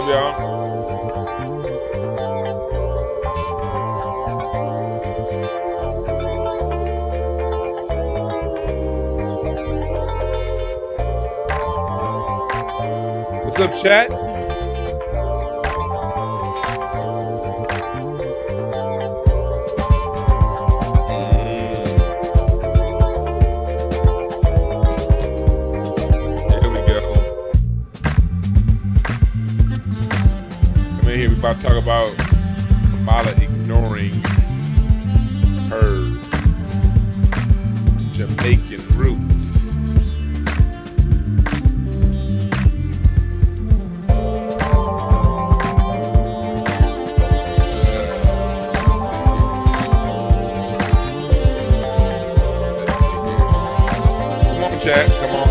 y'all? What's up, chat? Here we go. Come in here. We about to talk about Kamala ignoring her Jamaican roots. Chat. Come on.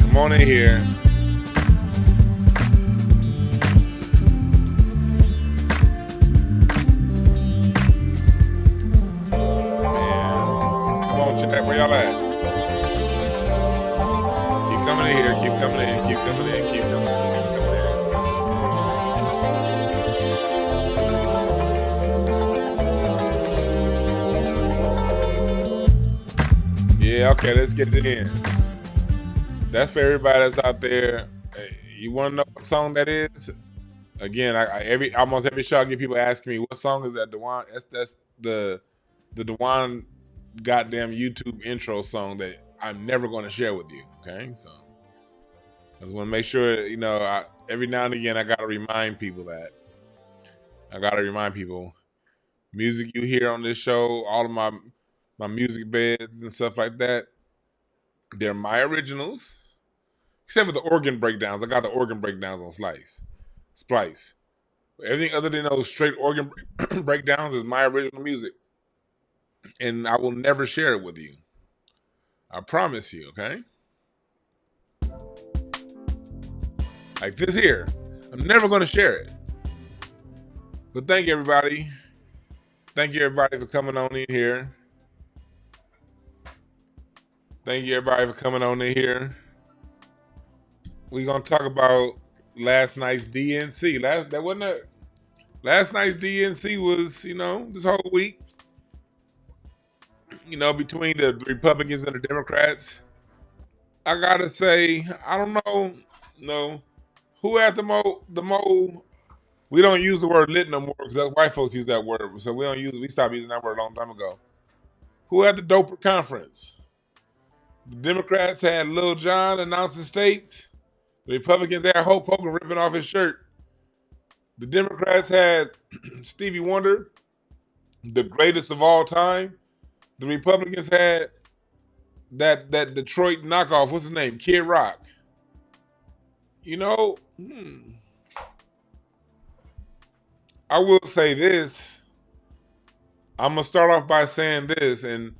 Come on in here. Man. Come on, chat. Where y'all at? Keep coming in here. Keep coming in. Keep coming in. Keep coming in. Yeah, okay, let's get it in. That's for everybody that's out there. You want to know what song that is? Again, almost every show I get people asking me, what song is that, Dwann? That's the Dwann goddamn YouTube intro song that I'm never going to share with you. Okay, so I just want to make sure, every now and again I got to remind people that. Music you hear on this show, all of my music beds and stuff like that, they're my originals, except for the organ breakdowns. I got the organ breakdowns on Splice. Everything other than those straight organ breakdowns is my original music, and I will never share it with you. I promise you, okay? Like this here, I'm never going to share it. But thank you, everybody. Thank you, everybody, for coming on in here. Thank you, everybody, for coming on in here. We're going to talk about last night's DNC. Last night's DNC was, this whole week, between the Republicans and the Democrats. I got to say, I don't know, who had the mo. We don't use the word lit no more because white folks use that word. So we stopped using that word a long time ago. Who had the doper conference? The Democrats had Lil Jon announcing states. The Republicans had Hulk Hogan ripping off his shirt. The Democrats had Stevie Wonder, the greatest of all time. The Republicans had that Detroit knockoff. What's his name? Kid Rock. I will say this. I'm going to start off by saying this, and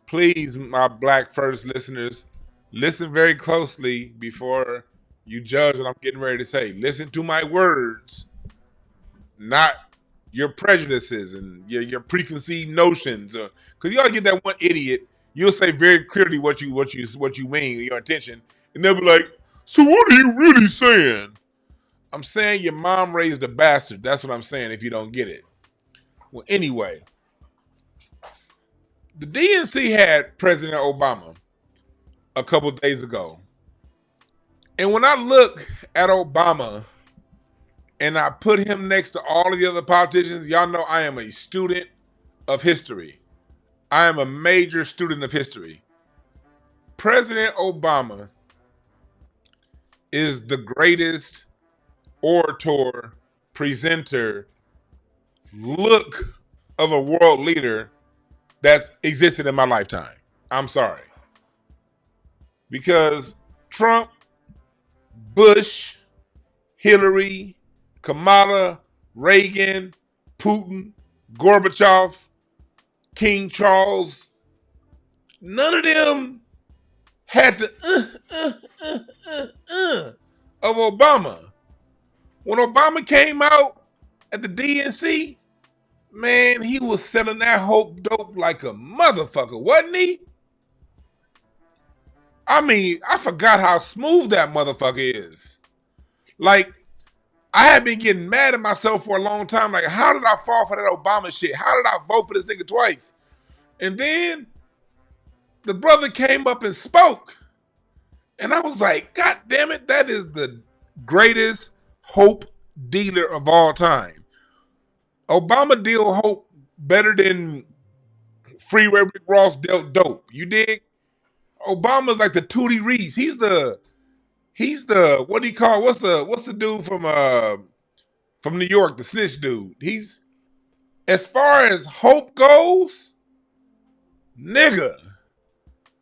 please, my Black First listeners, listen very closely before you judge what I'm getting ready to say. Listen to my words, not your prejudices and your preconceived notions. Because you ought to get that one idiot. You'll say very clearly what you mean, your intention, and they'll be like, "So what are you really saying?" I'm saying your mom raised a bastard. That's what I'm saying. If you don't get it. Well, anyway. The DNC had President Obama a couple days ago. And when I look at Obama and I put him next to all of the other politicians, y'all know I am a student of history. I am a major student of history. President Obama is the greatest orator, presenter, look of a world leader that's existed in my lifetime. I'm sorry. Because Trump, Bush, Hillary, Kamala, Reagan, Putin, Gorbachev, King Charles, none of them had the of Obama. When Obama came out at the DNC, Man, he was selling that hope dope like a motherfucker, wasn't he? I mean, I forgot how smooth that motherfucker is. Like, I had been getting mad at myself for a long time. Like, how did I fall for that Obama shit? How did I vote for this nigga twice? And then the brother came up and spoke. And I was like, God damn it, that is the greatest hope dealer of all time. Obama deal hope better than Free Ray Rick Ross dealt dope. You dig? Obama's like the Tootie Reese. He's the what do you call what's the dude from New York, the snitch dude. He's, as far as hope goes, nigga.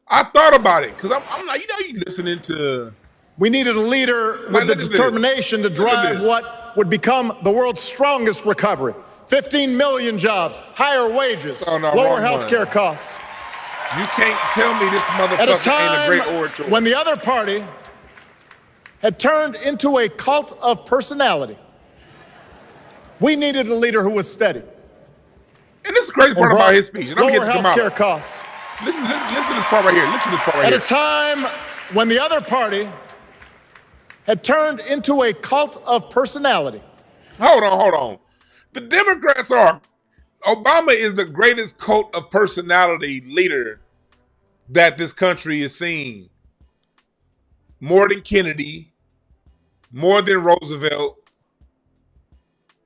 I thought about it because I'm like, you listening to. We needed a leader with the determination to drive what would become the world's strongest recovery. 15 million jobs, higher wages, lower health care costs. You can't tell me this motherfucker ain't a great orator. When the other party had turned into a cult of personality, we needed a leader who was steady. And this is the crazy part about his speech. And I'm lower health care costs. Listen to this part right here. Listen to this part right here. At a time when the other party had turned into a cult of personality. Hold on. The Democrats are. Obama is the greatest cult of personality leader that this country has seen. More than Kennedy, more than Roosevelt,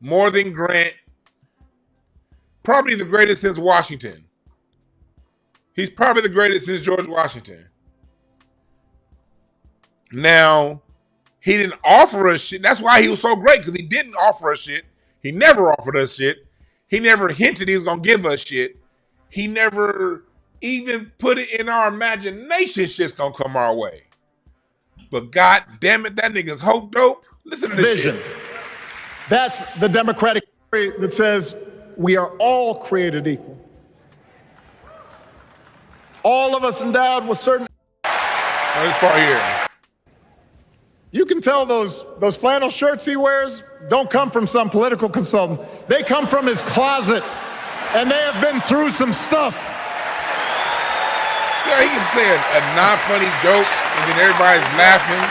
more than Grant. Probably the greatest since Washington. He's probably the greatest since George Washington. Now, he didn't offer us shit. That's why he was so great, because he didn't offer us shit. He never offered us shit. He never hinted he was going to give us shit. He never even put it in our imagination shit's going to come our way. But God damn it, that nigga's hope dope. Listen to this vision. Shit. That's the Democratic theory that says we are all created equal. All of us endowed with certain... This part here. You can tell those flannel shirts he wears don't come from some political consultant. They come from his closet, and they have been through some stuff. See how he can say a non-funny joke, and then everybody's laughing?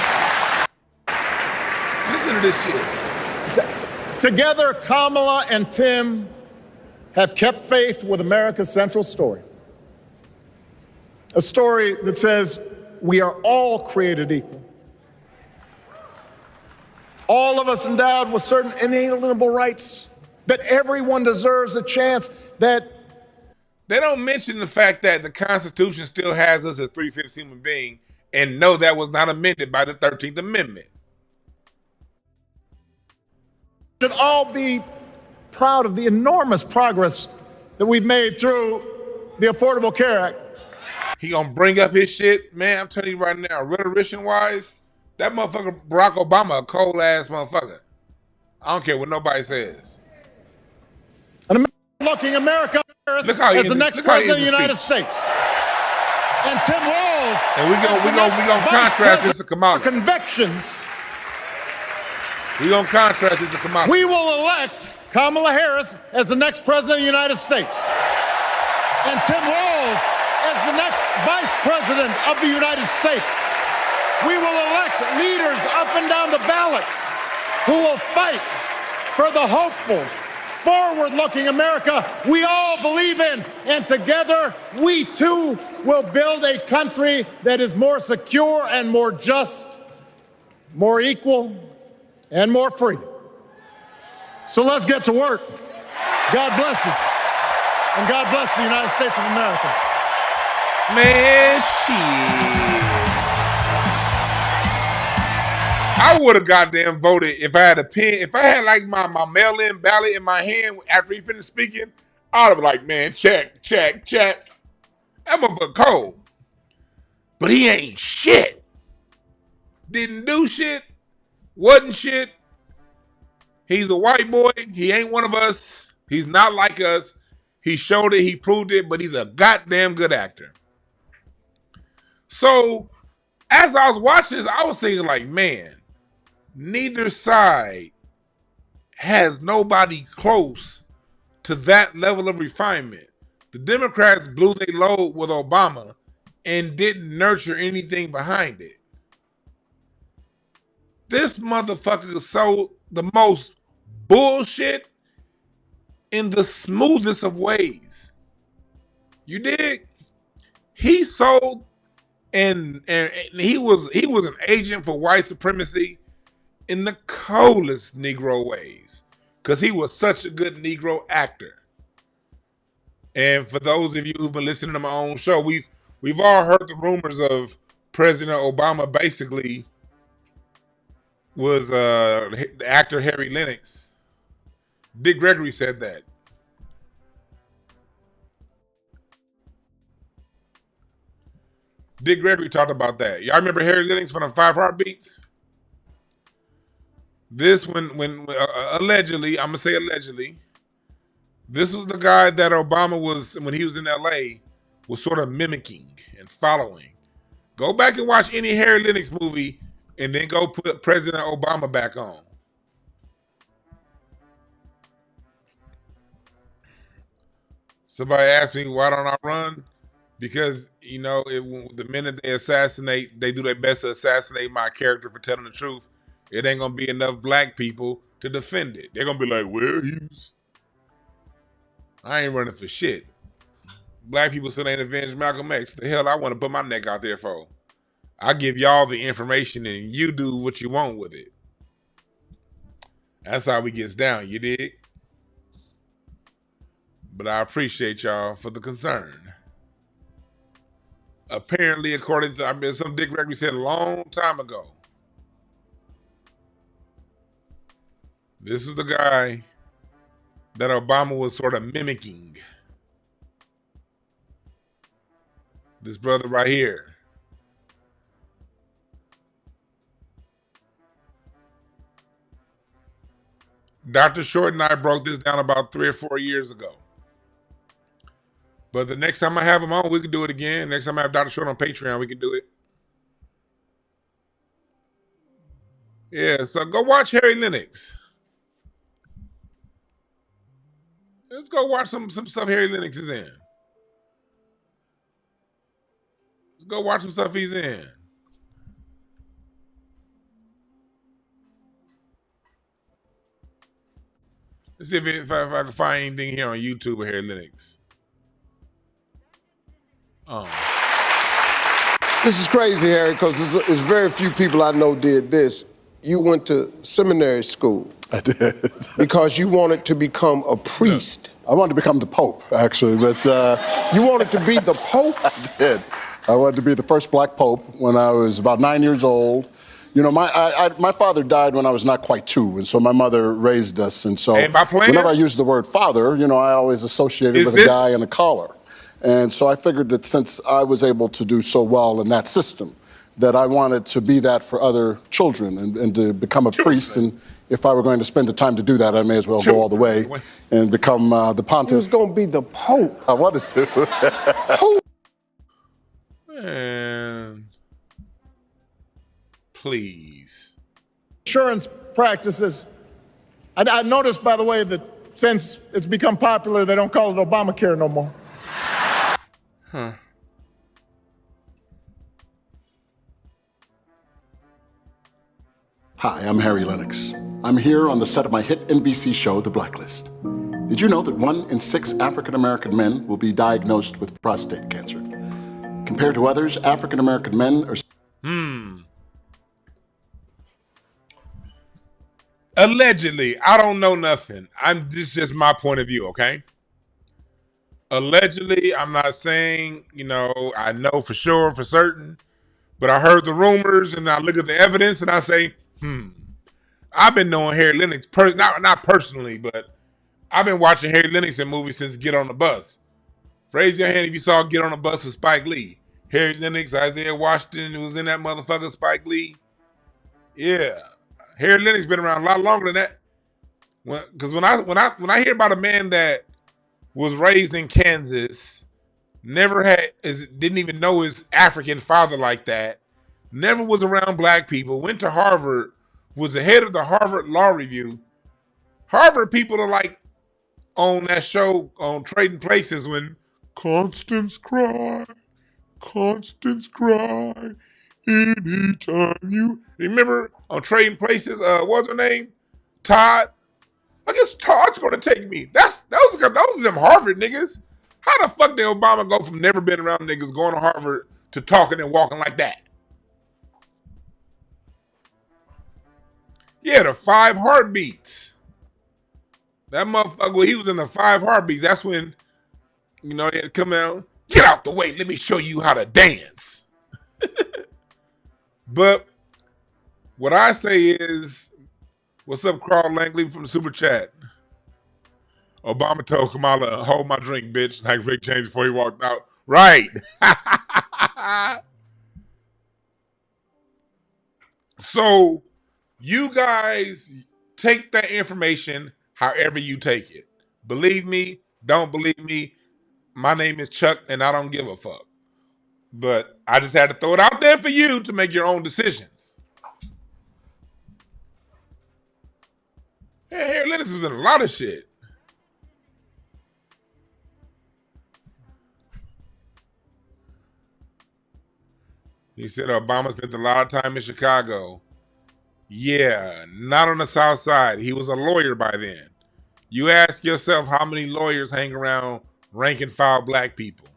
Listen to this shit. Together, Kamala and Tim have kept faith with America's central story. A story that says we are all created equal. All of us endowed with certain inalienable rights, that everyone deserves a chance, that... They don't mention the fact that the Constitution still has us as 3/5 human beings, and no, that was not amended by the 13th Amendment. We should all be proud of the enormous progress that we've made through the Affordable Care Act. He gonna bring up his shit, man. I'm telling you right now, rhetorician-wise, that motherfucker Barack Obama a cold-ass motherfucker. I don't care what nobody says. An looking America Harris as the next president of the United States. And Tim Walz. And we gonna contrast this to Kamala. Convictions. We gonna contrast this to Kamala. We will elect Kamala Harris as the next president of the United States. And Tim Walz as the next vice president of the United States. We will elect leaders up and down the ballot who will fight for the hopeful, forward-looking America we all believe in. And together, we too will build a country that is more secure and more just, more equal, and more free. So let's get to work. God bless you. And God bless the United States of America. Man, shit. I would have goddamn voted if I had a pen. If I had like my mail-in ballot in my hand after he finished speaking, I'd have been like, man, check. That motherfucker cold. But he ain't shit. Didn't do shit. Wasn't shit. He's a white boy. He ain't one of us. He's not like us. He showed it. He proved it. But he's a goddamn good actor. So, as I was watching this, I was thinking like, man, neither side has nobody close to that level of refinement. The Democrats blew their load with Obama and didn't nurture anything behind it. This motherfucker sold the most bullshit in the smoothest of ways. You dig? He sold and he was an agent for white supremacy in the coldest Negro ways, because he was such a good Negro actor. And for those of you who've been listening to my own show, we've all heard the rumors of President Obama basically was the actor Harry Lennox. Dick Gregory said that. Dick Gregory talked about that. Y'all remember Harry Lennox from the Five Heartbeats? This when allegedly, I'm gonna say allegedly, this was the guy that Obama was, when he was in LA, was sort of mimicking and following. Go back and watch any Harry Lennox movie and then go put President Obama back on. Somebody asked me, why don't I run? Because, you know, the minute they assassinate, they do their best to assassinate my character for telling the truth. It ain't gonna be enough black people to defend it. They're gonna be like, well, I ain't running for shit. Black people still ain't avenged Malcolm X. The hell I want to put my neck out there for? I give y'all the information and you do what you want with it. That's how we gets down, you dig? But I appreciate y'all for the concern. Apparently, according to some Dick Gregory said a long time ago, this is the guy that Obama was sort of mimicking. This brother right here. Dr. Short and I broke this down about 3 or 4 years ago. But the next time I have him on, we can do it again. Next time I have Dr. Short on Patreon, we can do it. Yeah, so go watch Harry Lennox. Let's go watch some stuff Harry Lennox is in. Let's go watch some stuff he's in. Let's see if I can find anything here on YouTube with Harry Lennox. Oh. This is crazy, Harry, because there's very few people I know did this. You went to seminary school. I did. Because you wanted to become a priest. I wanted to become the Pope, actually, but... You wanted to be the Pope? I did. I wanted to be the first black Pope when I was about 9 years old. You know, my father died when I was not quite 2, and so my mother raised us, and so whenever I use the word father, you know, I always associate it with a guy in a collar. And so I figured that since I was able to do so well in that system, that I wanted to be that for other children and to become a priest. And if I were going to spend the time to do that, I may as well go all the way and become the pontiff. You was going to be the Pope. I wanted to. Man. Please. Insurance practices. I noticed, by the way, that since it's become popular, they don't call it Obamacare no more. Huh. Hi, I'm Harry Lennox. I'm here on the set of my hit NBC show, The Blacklist. Did you know that 1 in 6 African-American men will be diagnosed with prostate cancer? Compared to others, African-American men are... Allegedly, I don't know nothing. This is just my point of view, okay? Allegedly, I'm not saying, you know, I know for sure, for certain, but I heard the rumors and I look at the evidence and I say, I've been knowing Harry Lennox, not personally, but I've been watching Harry Lennox in movies since Get on the Bus. Raise your hand if you saw Get on the Bus with Spike Lee. Harry Lennox, Isaiah Washington, who was in that motherfucker, Spike Lee. Yeah. Harry Lennox been around a lot longer than that. Because when I hear about a man that was raised in Kansas, didn't even know his African father like that, never was around black people, went to Harvard, was the head of the Harvard Law Review. Harvard people are like on that show on Trading Places when Constance cry, anytime you remember on Trading Places, what's her name? Todd. I guess Todd's gonna take me. Those are them Harvard niggas. How the fuck did Obama go from never been around niggas going to Harvard to talking and walking like that? Yeah, the 5 heartbeats. That motherfucker, when he was in the 5 heartbeats, that's when, you know, they had to come out, get out the way, let me show you how to dance. But what I say is, what's up, Carl Langley from the Super Chat? Obama told Kamala, hold my drink, bitch, like Rick James before he walked out. Right. So, you guys take that information however you take it. Believe me, don't believe me. My name is Chuck, and I don't give a fuck. But I just had to throw it out there for you to make your own decisions. Hey, Harry Lennox was in a lot of shit. He said Obama spent a lot of time in Chicago. Yeah, not on the South Side. He was a lawyer by then. You ask yourself how many lawyers hang around rank and file black people.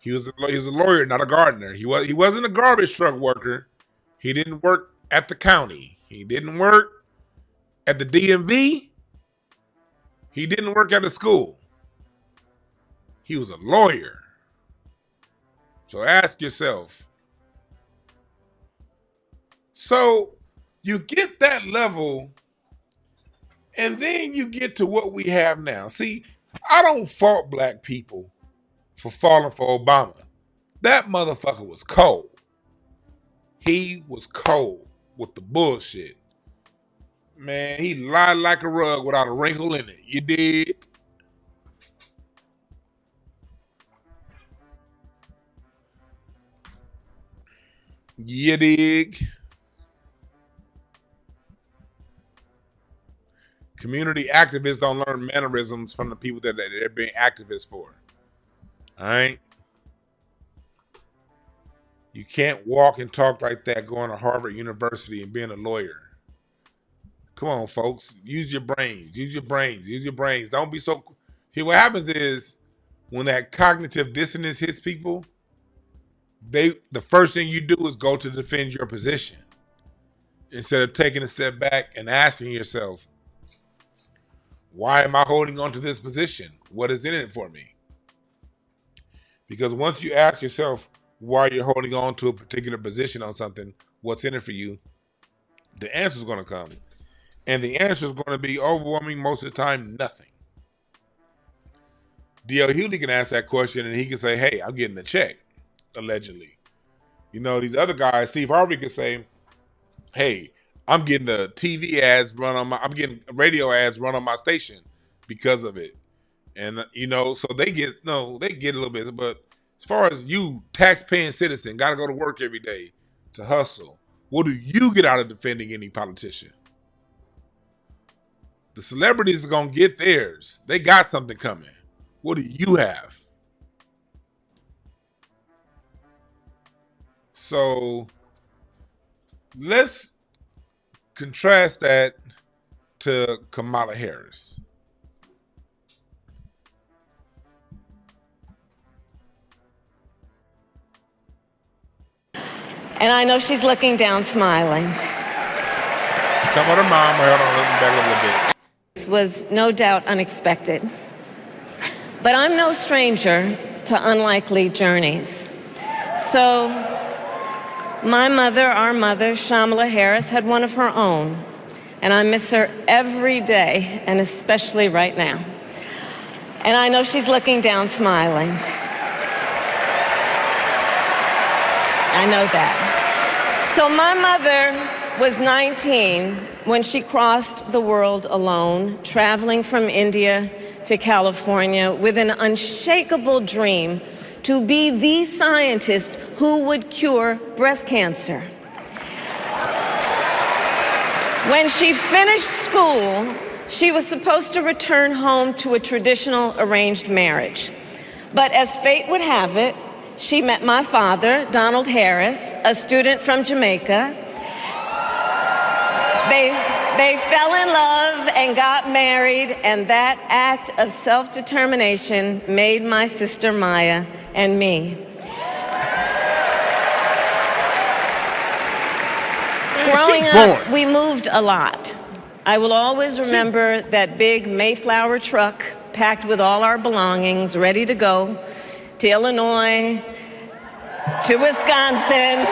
He was a lawyer, not a gardener. He wasn't a garbage truck worker. He didn't work at the county. He didn't work at the DMV. He didn't work at a school. He was a lawyer. So ask yourself. So you get that level, and then you get to what we have now. See, I don't fault black people for falling for Obama. That motherfucker was cold. He was cold with the bullshit. Man, he lied like a rug without a wrinkle in it. You dig? You dig? Community activists don't learn mannerisms from the people that they're being activists for. All right? You can't walk and talk like that going to Harvard University and being a lawyer. Come on, folks. Use your brains. Use your brains. Use your brains. Don't be so... See, what happens is when that cognitive dissonance hits people, the first thing you do is go to defend your position instead of taking a step back and asking yourself, why am I holding on to this position? What is in it for me? Because once you ask yourself why you're holding on to a particular position on something, what's in it for you, the answer is going to come. And the answer is going to be overwhelming most of the time, nothing. D.L. Hughley can ask that question and he can say, hey, I'm getting the check, allegedly. You know, these other guys, Steve Harvey could say, hey, I'm getting the TV ads I'm getting radio ads run on my station because of it. And, you know, so they get a little bit. But as far as you, tax-paying citizen, got to go to work every day to hustle, what do you get out of defending any politician? The celebrities are going to get theirs. They got something coming. What do you have? So let's contrast that to Kamala Harris. And I know she's looking down, smiling. Come on, her mom. Hold on, let me back a little bit. This was no doubt unexpected. But I'm no stranger to unlikely journeys. So my mother, our mother, Kamala Harris, had one of her own. And I miss her every day, and especially right now. And I know she's looking down, smiling. I know that. So my mother was 19 when she crossed the world alone, traveling from India to California with an unshakable dream to be the scientist who would cure breast cancer. When she finished school, She was supposed to return home to a traditional arranged marriage. But as fate would have it, she met my father, Donald Harris, a student from Jamaica. They fell in love and got married, and that act of self-determination made my sister Maya and me. Growing up, we moved a lot. I will always remember that big Mayflower truck packed with all our belongings, ready to go to Illinois, to Wisconsin,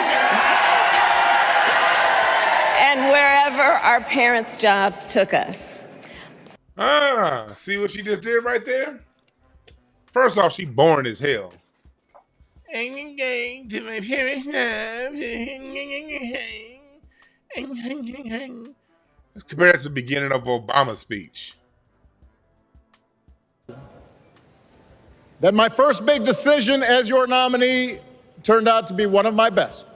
and wherever our parents' jobs took us. See what she just did right there? First off, she boring as hell. I'm going to my parents' jobs. Let's compare that to the beginning of Obama's speech. That my first big decision as your nominee turned out to be one of my best.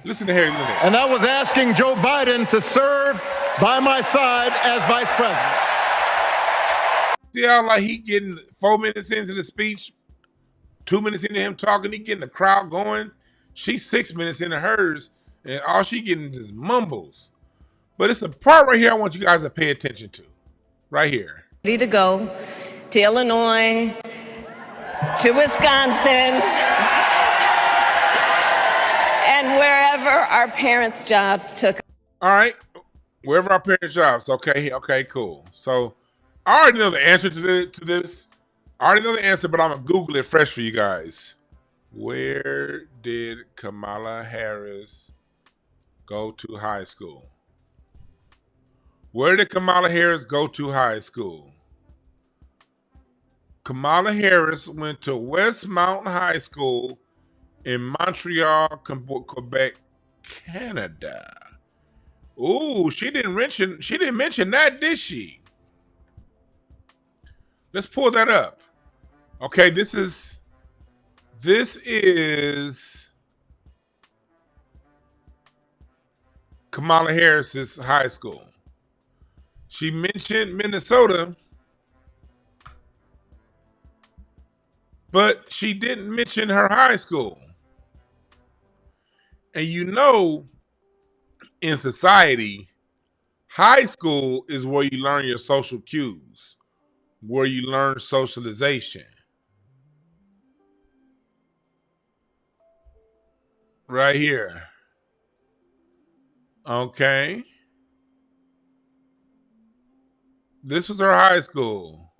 Listen to Harry. And that was asking Joe Biden to serve by my side as vice president. See how like he getting 4 minutes into the speech, 2 minutes into him talking, he getting the crowd going. She's 6 minutes into hers, and all she getting is just mumbles. But it's a part right here I want you guys to pay attention to. Right here. Ready to go to Illinois, to Wisconsin, and wherever our parents' jobs took us. All right. Wherever our parents' jobs. Okay, cool. So I already know the answer to this. I already know the answer, but I'm going to Google it fresh for you guys. Where did Kamala Harris go to high school? Where did Kamala Harris go to high school? Kamala Harris went to West Mountain High School in Montreal, Quebec, Canada. Ooh, she didn't mention that, did she? Let's pull that up. Okay, this is Kamala Harris's high school. She mentioned Minnesota, but she didn't mention her high school. And you know, in society, high school is where you learn your social cues, where you learn socialization. Right here. Okay. This was her high school.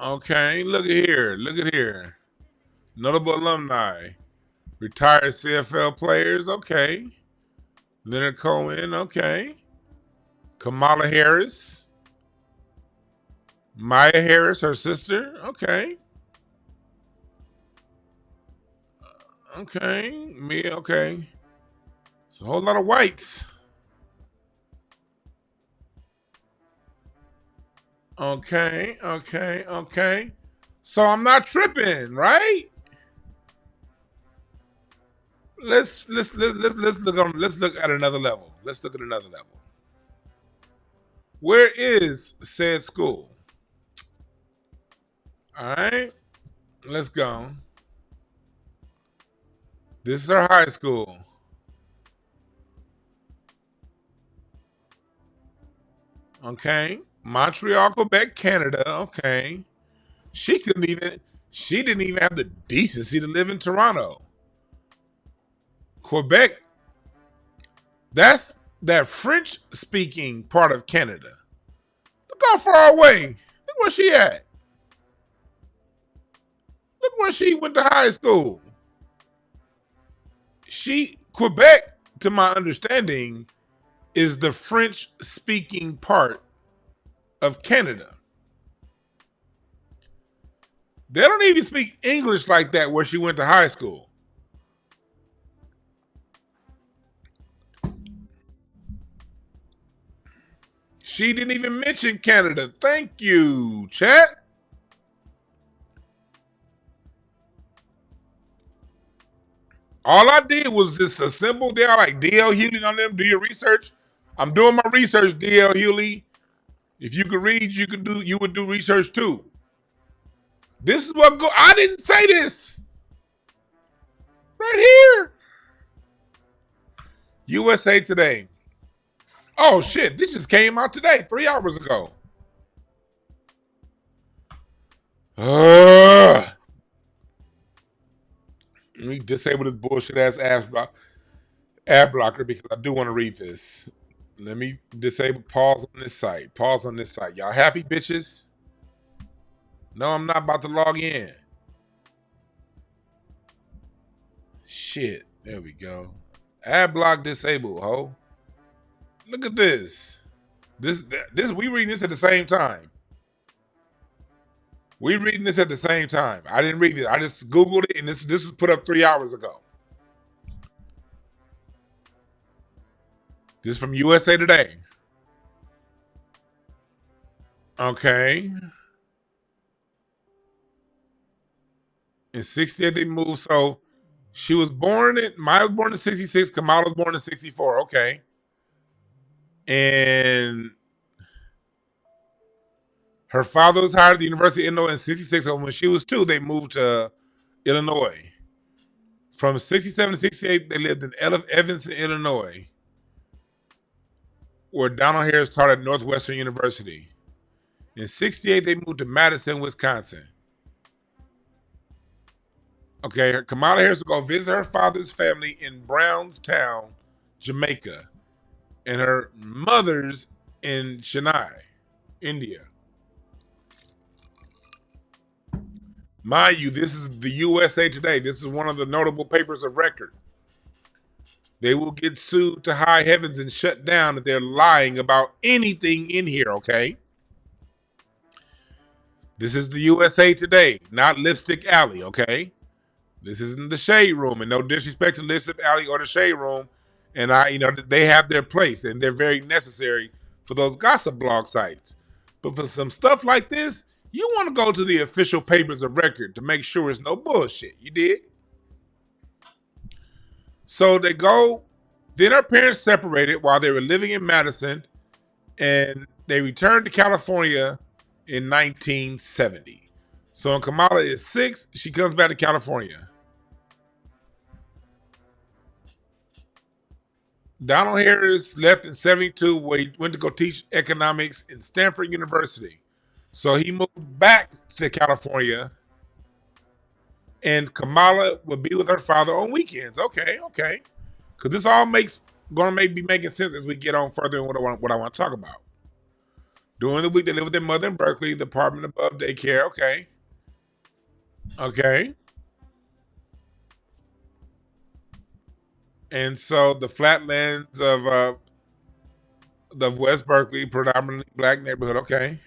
Okay, look at here. Notable alumni. Retired CFL players, okay. Leonard Cohen, okay. Kamala Harris. Maya Harris, her sister, okay. Okay. It's a whole lot of whites. Okay. So I'm not tripping, right? Let's look at another level. Where is said school? All right, let's go. This is her high school. Okay. Montreal, Quebec, Canada. Okay. She didn't even have the decency to live in Toronto. Quebec, that's that French-speaking part of Canada. Look how far away. Look where she at. Look where she went to high school. Quebec, to my understanding, is the French-speaking part of Canada. They don't even speak English like that where she went to high school. She didn't even mention Canada. Thank you, chat. All I did was just a simple deal like DL Hewlett on them, do your research. I'm doing my research, DL Hewley. If you could read, you would do research too. This is what I didn't say this. Right here. USA Today. Oh shit, this just came out today, 3 hours ago. Let me disable this bullshit ass ad blocker because I do want to read this. Let me disable pause on this site. Pause on this site. Y'all happy, bitches? No, I'm not about to log in. Shit. There we go. Ad block disabled, ho. Look at this. This we reading this at the same time. We reading this at the same time. I didn't read it. I just Googled it, and this was put up 3 hours ago. This is from USA Today. Okay. In 68, they moved. So she was born Maya was born in 66. Kamala was born in 64. Okay. And her father was hired at the University of Illinois in 66. So when she was 2, they moved to Illinois. From 67 to 68, they lived in Evanston, Illinois, where Donald Harris taught at Northwestern University. In 68, they moved to Madison, Wisconsin. Okay, Kamala Harris will go visit her father's family in Brownstown, Jamaica, and her mother's in Chennai, India. Mind you, this is the USA Today. This is one of the notable papers of record. They will get sued to high heavens and shut down if they're lying about anything in here, okay? This is the USA Today, not Lipstick Alley, okay? This isn't the Shade Room, and no disrespect to Lipstick Alley or the Shade Room. And they have their place, and they're very necessary for those gossip blog sites. But for some stuff like this, you want to go to the official papers of record to make sure it's no bullshit. You did? So they go, then her parents separated while they were living in Madison, and they returned to California in 1970. So when Kamala is 6, she comes back to California. Donald Harris left in 72, where he went to go teach economics in Stanford University. So he moved back to California, and Kamala would be with her father on weekends. Okay. Because this all gonna be making sense as we get on further in what I want to talk about. During the week, they live with their mother in Berkeley, the apartment above daycare. Okay. And so the flatlands of West Berkeley, predominantly black neighborhood. Okay.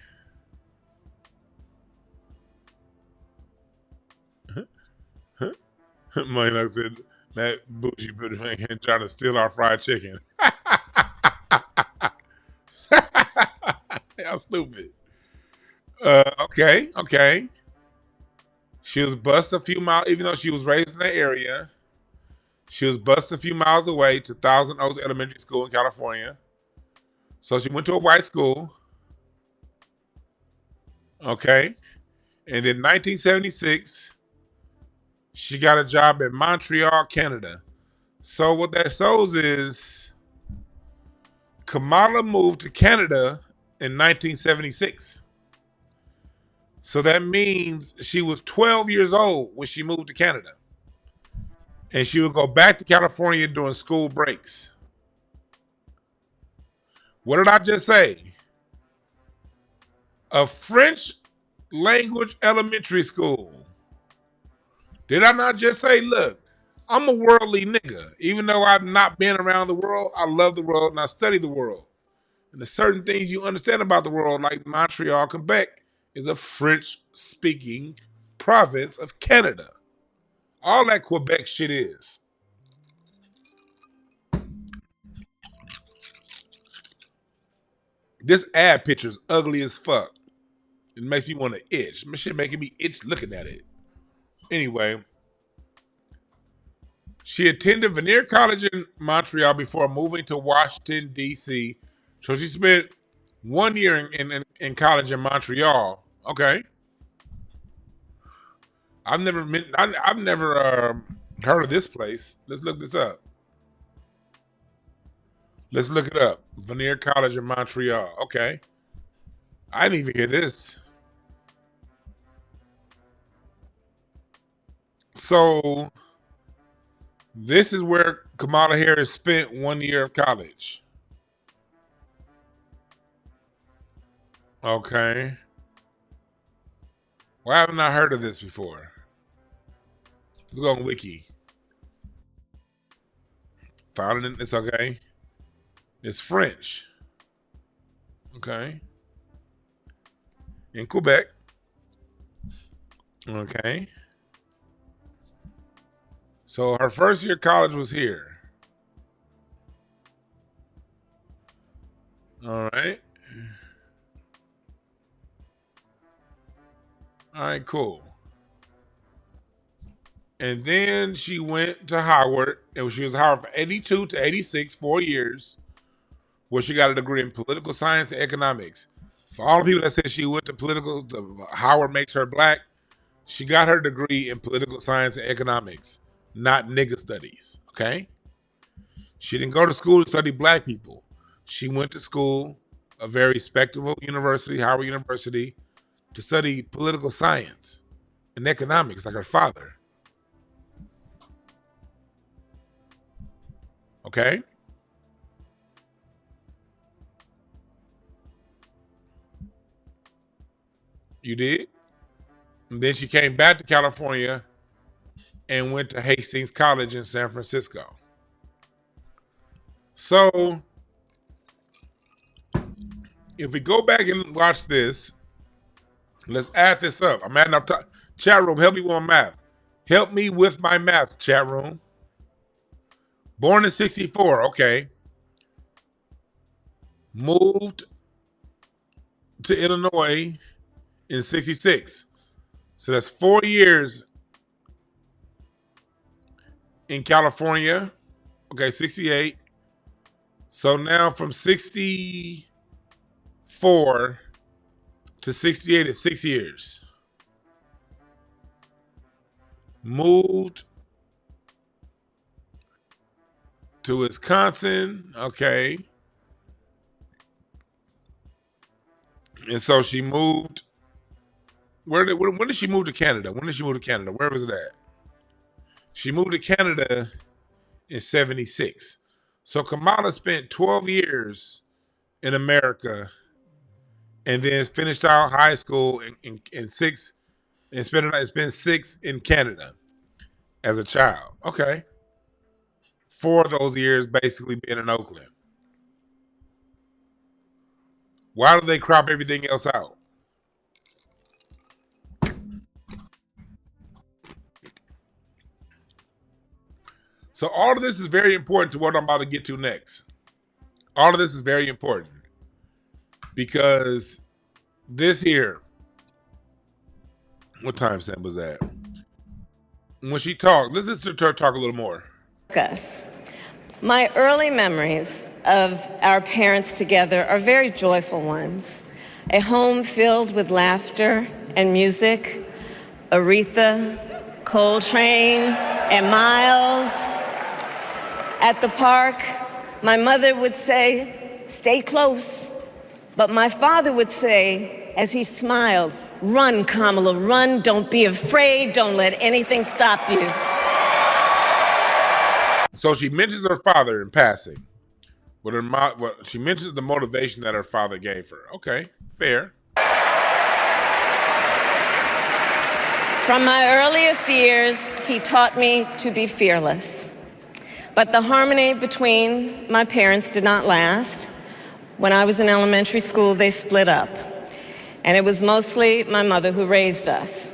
Mike said, Matt Bougie man trying to steal our fried chicken. Y'all stupid. Okay. She was bused a few miles, even though she was raised in the area. She was bused a few miles away to Thousand Oaks Elementary School in California. So she went to a white school. Okay. And then 1976, she got a job in Montreal, Canada. So what that shows is Kamala moved to Canada in 1976. So that means she was 12 years old when she moved to Canada. And she would go back to California during school breaks. What did I just say? A French language elementary school. Did I not just say, look, I'm a worldly nigga. Even though I've not been around the world, I love the world and I study the world. And there's certain things you understand about the world, like Montreal, Quebec, is a French-speaking province of Canada. All that Quebec shit is. This ad picture's ugly as fuck. It makes me want to itch. My shit making me itch looking at it. Anyway, She attended Vanier College in Montreal before moving to Washington, D.C. So she spent 1 year in college in Montreal. Okay. I've never heard of this place. Let's look this up. Let's look it up. Vanier College in Montreal. Okay. I didn't even hear this. So this is where Kamala Harris spent 1 year of college. Okay. Why haven't I heard of this before? Let's go on Wiki. Found it. It's okay. It's French. Okay. In Quebec. Okay. So her first year of college was here. All right. All right, cool. And then she went to Howard, and she was at Howard for 82 to 86, 4 years, where she got a degree in political science and economics. For all the people that said she went to Howard makes her black, she got her degree in political science and economics, not nigga studies, okay? She didn't go to school to study black people. She went to school, a very respectable university, Howard University, to study political science and economics like her father. Okay? You did? And then she came back to California and went to Hastings College in San Francisco. So, if we go back and watch this, let's add this up. I'm adding up. Chat room, help me with my math. Help me with my math, chat room. Born in 64, okay. Moved to Illinois in 66. So that's 4 years in California. Okay, 68. So now from 64 to 68 is 6 years. Moved to Wisconsin, okay. And so she moved. When did she move to Canada? When did she move to Canada? Where was it at? She moved to Canada in 76. So Kamala spent 12 years in America and then finished out high school in 6 and spent 6 in Canada as a child. Okay. 4 of those years basically being in Oakland. Why do they crop everything else out? So all of this is very important to what I'm about to get to next. All of this is very important because this here, what time stamp was that? When she talked, let's listen to her talk a little more. My early memories of our parents together are very joyful ones. A home filled with laughter and music, Aretha, Coltrane, and Miles. At the park, my mother would say, "Stay close." But my father would say, as he smiled, "Run, Kamala, run. Don't be afraid. Don't let anything stop you." So she mentions her father in passing. She mentions the motivation that her father gave her. Okay, fair. From my earliest years, he taught me to be fearless. But the harmony between my parents did not last. When I was in elementary school, they split up. And it was mostly my mother who raised us.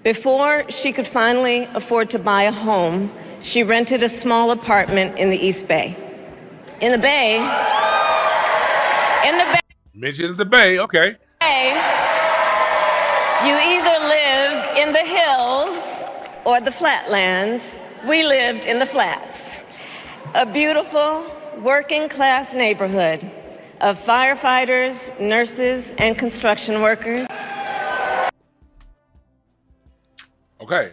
Before she could finally afford to buy a home, she rented a small apartment in the East Bay. In the Bay, mentions the Bay, okay. You either live in the hills or the flatlands, we lived in the Flats, a beautiful working-class neighborhood of firefighters, nurses, and construction workers. Okay.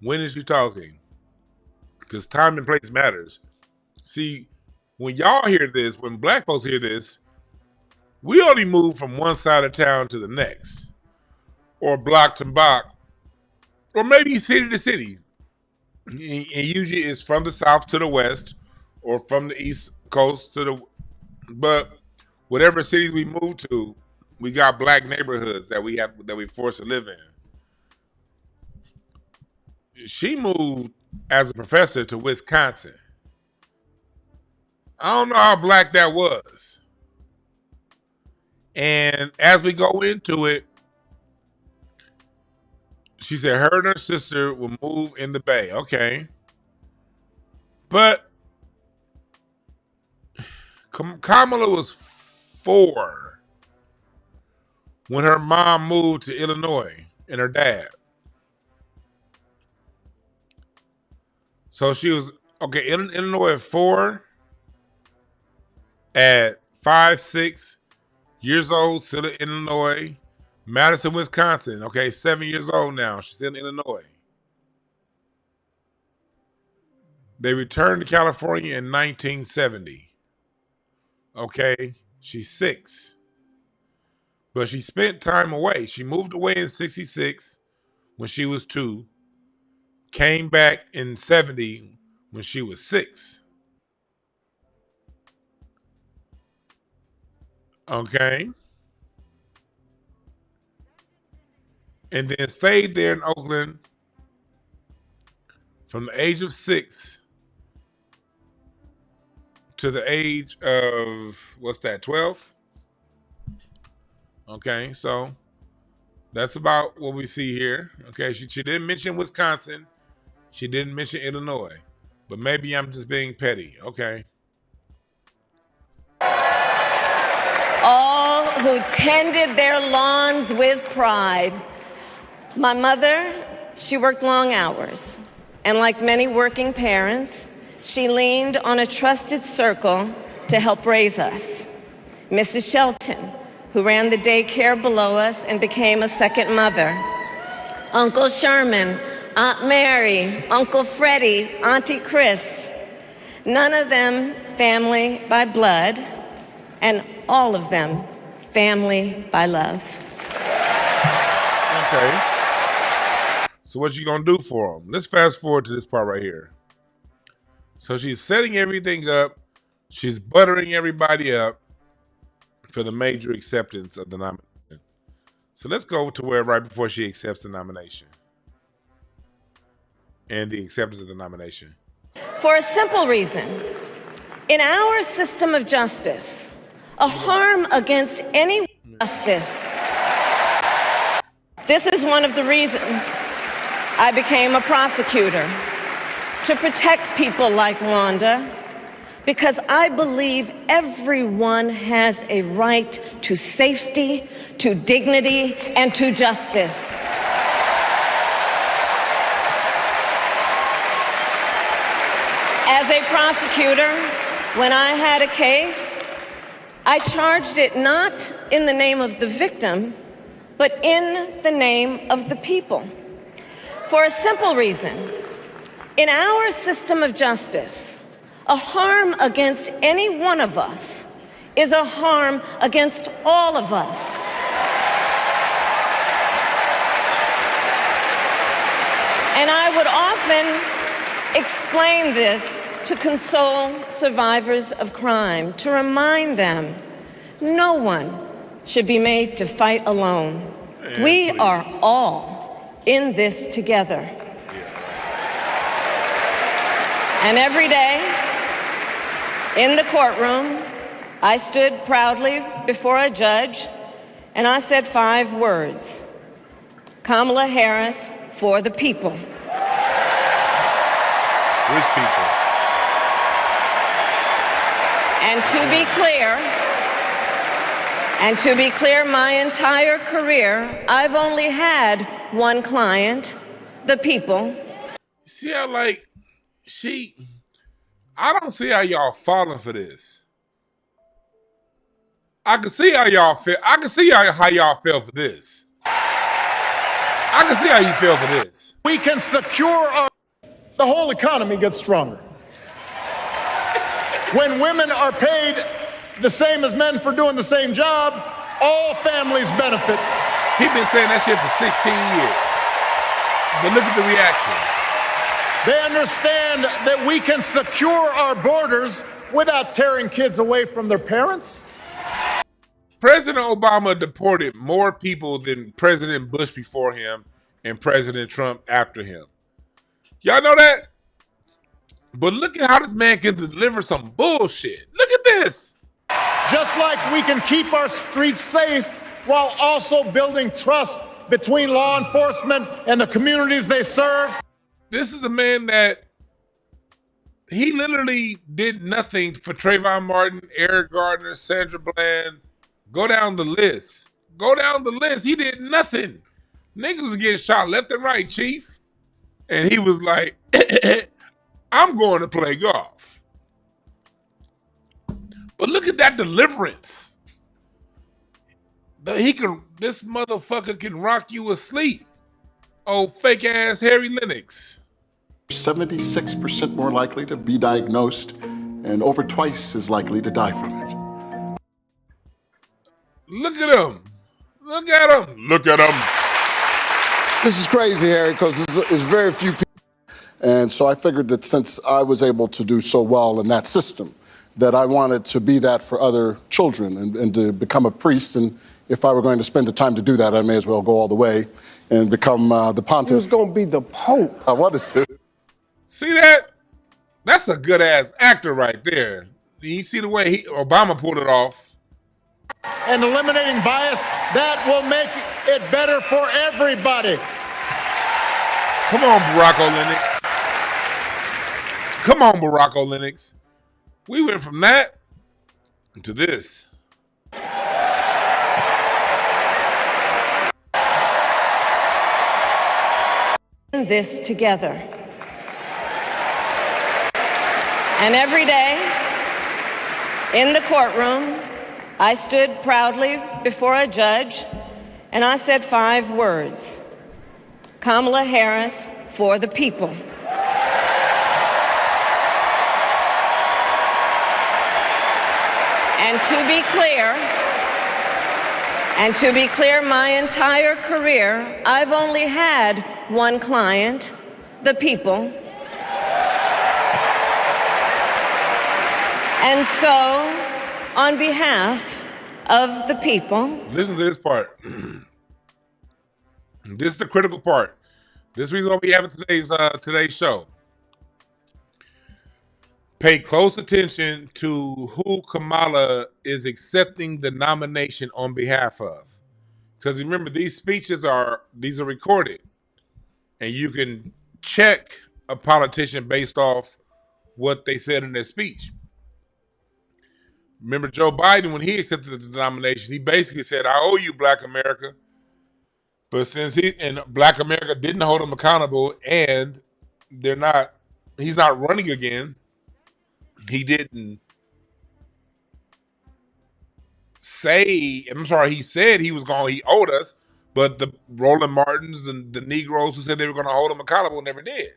When is she talking? Because time and place matters. See, when y'all hear this, when black folks hear this, we only move from one side of town to the next, or block to block, or maybe city to city. And usually it's from the south to the west, or from the east coast to the, but whatever cities we move to, we got black neighborhoods that we forced to live in. She moved as a professor to Wisconsin. I don't know how black that was. And as we go into it, she said her and her sister will move in the Bay. Okay. But Kamala was 4 when her mom moved to Illinois and her dad. So she was, okay, in Illinois at 4, at 5, 6 years old, still in Illinois. Madison, Wisconsin, okay, 7 years old now. She's in Illinois. They returned to California in 1970. Okay, she's 6. But she spent time away. She moved away in 66 when she was 2. Came back in 70 when she was 6. Okay. And then stayed there in Oakland from the age of 6 to the age of, 12? Okay, so that's about what we see here. Okay, she didn't mention Wisconsin. She didn't mention Illinois. But maybe I'm just being petty. Okay. All who tended their lawns with pride. My mother, she worked long hours. And like many working parents, she leaned on a trusted circle to help raise us. Mrs. Shelton, who ran the daycare below us and became a second mother. Uncle Sherman, Aunt Mary, Uncle Freddie, Auntie Chris. None of them family by blood, and all of them family by love. Okay. So what you gonna do for them? Let's fast forward to this part right here. So she's setting everything up. She's buttering everybody up for the major acceptance of the nomination. So let's go to where right before she accepts the nomination. And the acceptance of the nomination. For a simple reason. In our system of justice, a harm against any justice. This is one of the reasons I became a prosecutor, to protect people like Wanda, because I believe everyone has a right to safety, to dignity, and to justice. As a prosecutor, when I had a case, I charged it not in the name of the victim, but in the name of the people. For a simple reason. In our system of justice, a harm against any one of us is a harm against all of us. And I would often explain this to console survivors of crime, to remind them no one should be made to fight alone. We are all in this together. And every day in the courtroom, I stood proudly before a judge and I said 5 words: Kamala Harris for the people. Which people? And to be clear, my entire career, I've only had one client, the people. You see how, like, I don't see how y'all falling for this. I can see how y'all feel. I can see how y'all fell for this. I can see how you feel for this. We can secure the whole economy gets stronger. When women are paid the same as men for doing the same job, all families benefit. He's been saying that shit for 16 years. But look at the reaction. They understand that we can secure our borders without tearing kids away from their parents. President Obama deported more people than President Bush before him and President Trump after him. Y'all know that? But look at how this man can deliver some bullshit. Look at this. Just like we can keep our streets safe while also building trust between law enforcement and the communities they serve. This is the man that he literally did nothing for Trayvon Martin, Eric Gardner, Sandra Bland. Go down the list. Go down the list. He did nothing. Niggas was getting shot left and right, Chief. And he was like, I'm going to play golf. But look at that deliverance. This motherfucker can rock you asleep. Oh, fake ass Harry Lennox. 76% more likely to be diagnosed and over twice as likely to die from it. Look at him. Look at him. Look at him. This is crazy, Harry, because it's very few people. And so I figured that since I was able to do so well in that system, that I wanted to be that for other children and to become a priest. And if I were going to spend the time to do that, I may as well go all the way and become the pontiff. He was going to be the Pope. I wanted to. See that? That's a good ass actor right there. You see the way Obama pulled it off. And eliminating bias, that will make it better for everybody. Come on, Barack Lennox. Come on, Barack Lennox. We went from that to this. This together. And every day in the courtroom, I stood proudly before a judge and I said 5 words: Kamala Harris for the people. And to be clear, my entire career, I've only had one client, the people. And so, on behalf of the people. Listen to this part. This is the critical part. This is the reason why we have today's show. Pay close attention to who Kamala is accepting the nomination on behalf of. Because remember, these speeches are recorded. And you can check a politician based off what they said in their speech. Remember Joe Biden, when he accepted the nomination, he basically said, I owe you, Black America. But since Black America didn't hold him accountable and he's not running again, he didn't say, he said he owed us, but the Roland Martins and the Negroes who said they were going to hold him accountable never did.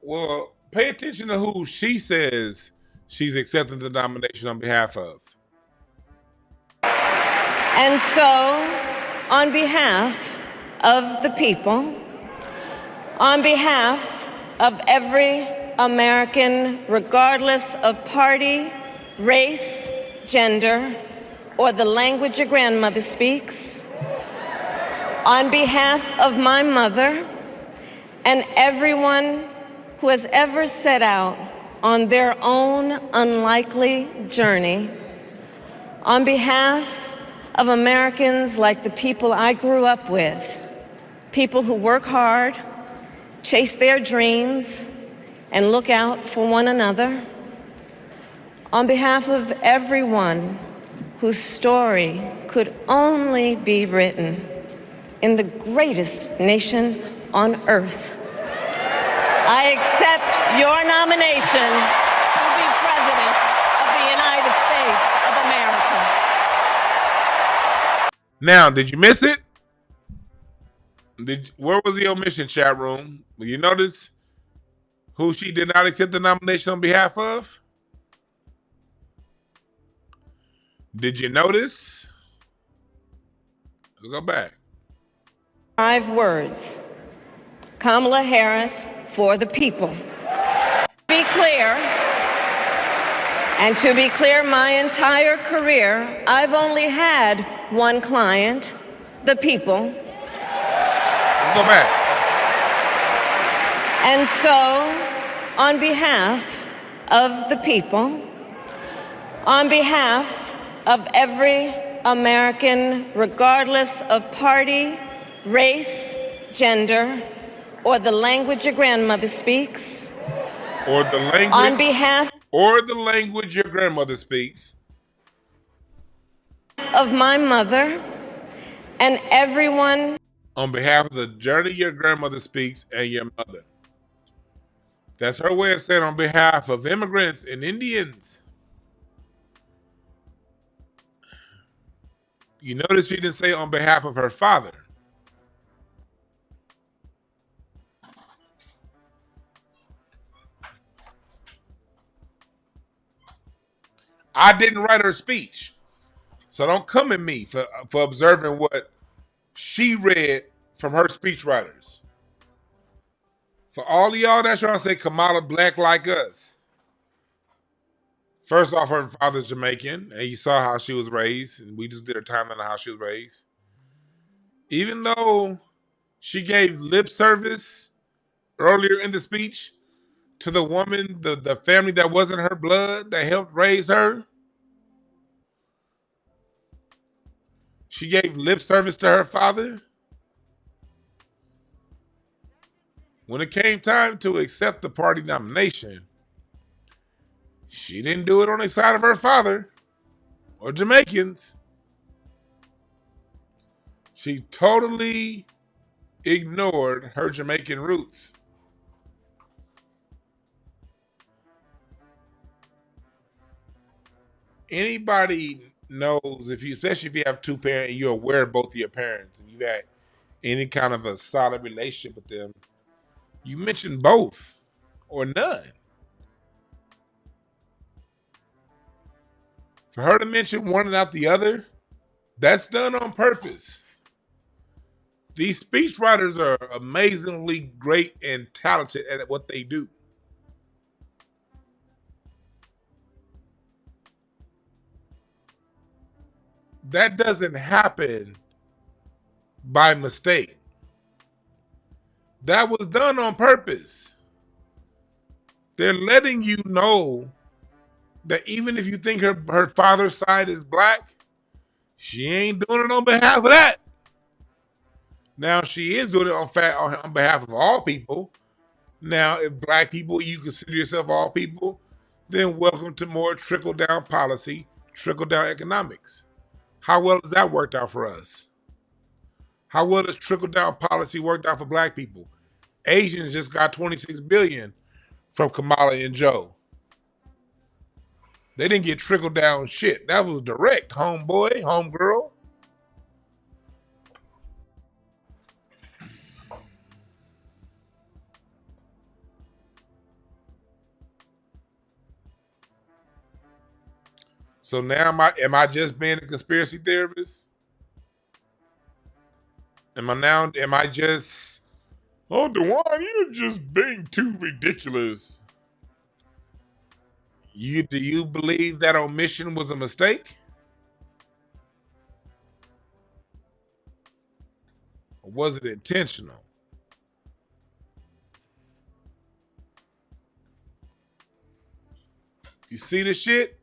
Well, pay attention to who she says she's accepting the nomination on behalf of. And so, on behalf of the people, on behalf of every American, regardless of party, race, gender, or the language your grandmother speaks, on behalf of my mother and everyone who has ever set out on their own unlikely journey, on behalf of Americans like the people I grew up with, people who work hard, chase their dreams, and look out for one another, on behalf of everyone whose story could only be written in the greatest nation on earth. I accept your nomination to be President of the United States of America. Now, did you miss it? Where was the omission, chat room? Will you notice who she did not accept the nomination on behalf of? Did you notice? Let's go back. 5 words. Kamala Harris for the people. To be clear, my entire career, I've only had one client, the people. Let's go back. And so, on behalf of the people, on behalf of every American, regardless of party, race, gender, or the language your grandmother speaks, or the language your grandmother speaks, of my mother and everyone, on behalf of the journey your grandmother speaks and your mother. That's her way of saying on behalf of immigrants and Indians. You notice she didn't say on behalf of her father. I didn't write her speech. So don't come at me for observing what she read from her speechwriters. For all of y'all that's trying to say Kamala black like us. First off, her father's Jamaican, and you saw how she was raised, and we just did her timeline on how she was raised. Even though she gave lip service earlier in the speech to the woman, the family that wasn't her blood, that helped raise her, she gave lip service to her father. When it came time to accept the party nomination, she didn't do it on the side of her father or Jamaicans. She totally ignored her Jamaican roots. Anybody knows, especially if you have two parents and you're aware of both of your parents and you've had any kind of a solid relationship with them, you mention both or none. For her to mention one and not the other, that's done on purpose. These speechwriters are amazingly great and talented at what they do. That doesn't happen by mistake. That was done on purpose. They're letting you know that even if you think her father's side is black, she ain't doing it on behalf of that. Now, she is doing it on behalf of all people. Now, if black people, you consider yourself all people, then welcome to more trickle-down policy, trickle-down economics. How well has that worked out for us? How well has trickle-down policy worked out for black people? Asians just got $26 billion from Kamala and Joe. They didn't get trickle-down shit. That was direct, homeboy, homegirl. So now am I just being a conspiracy theorist? Am I just, oh, Dwann, you're just being too ridiculous. Do you believe that omission was a mistake? Or was it intentional? You see the shit?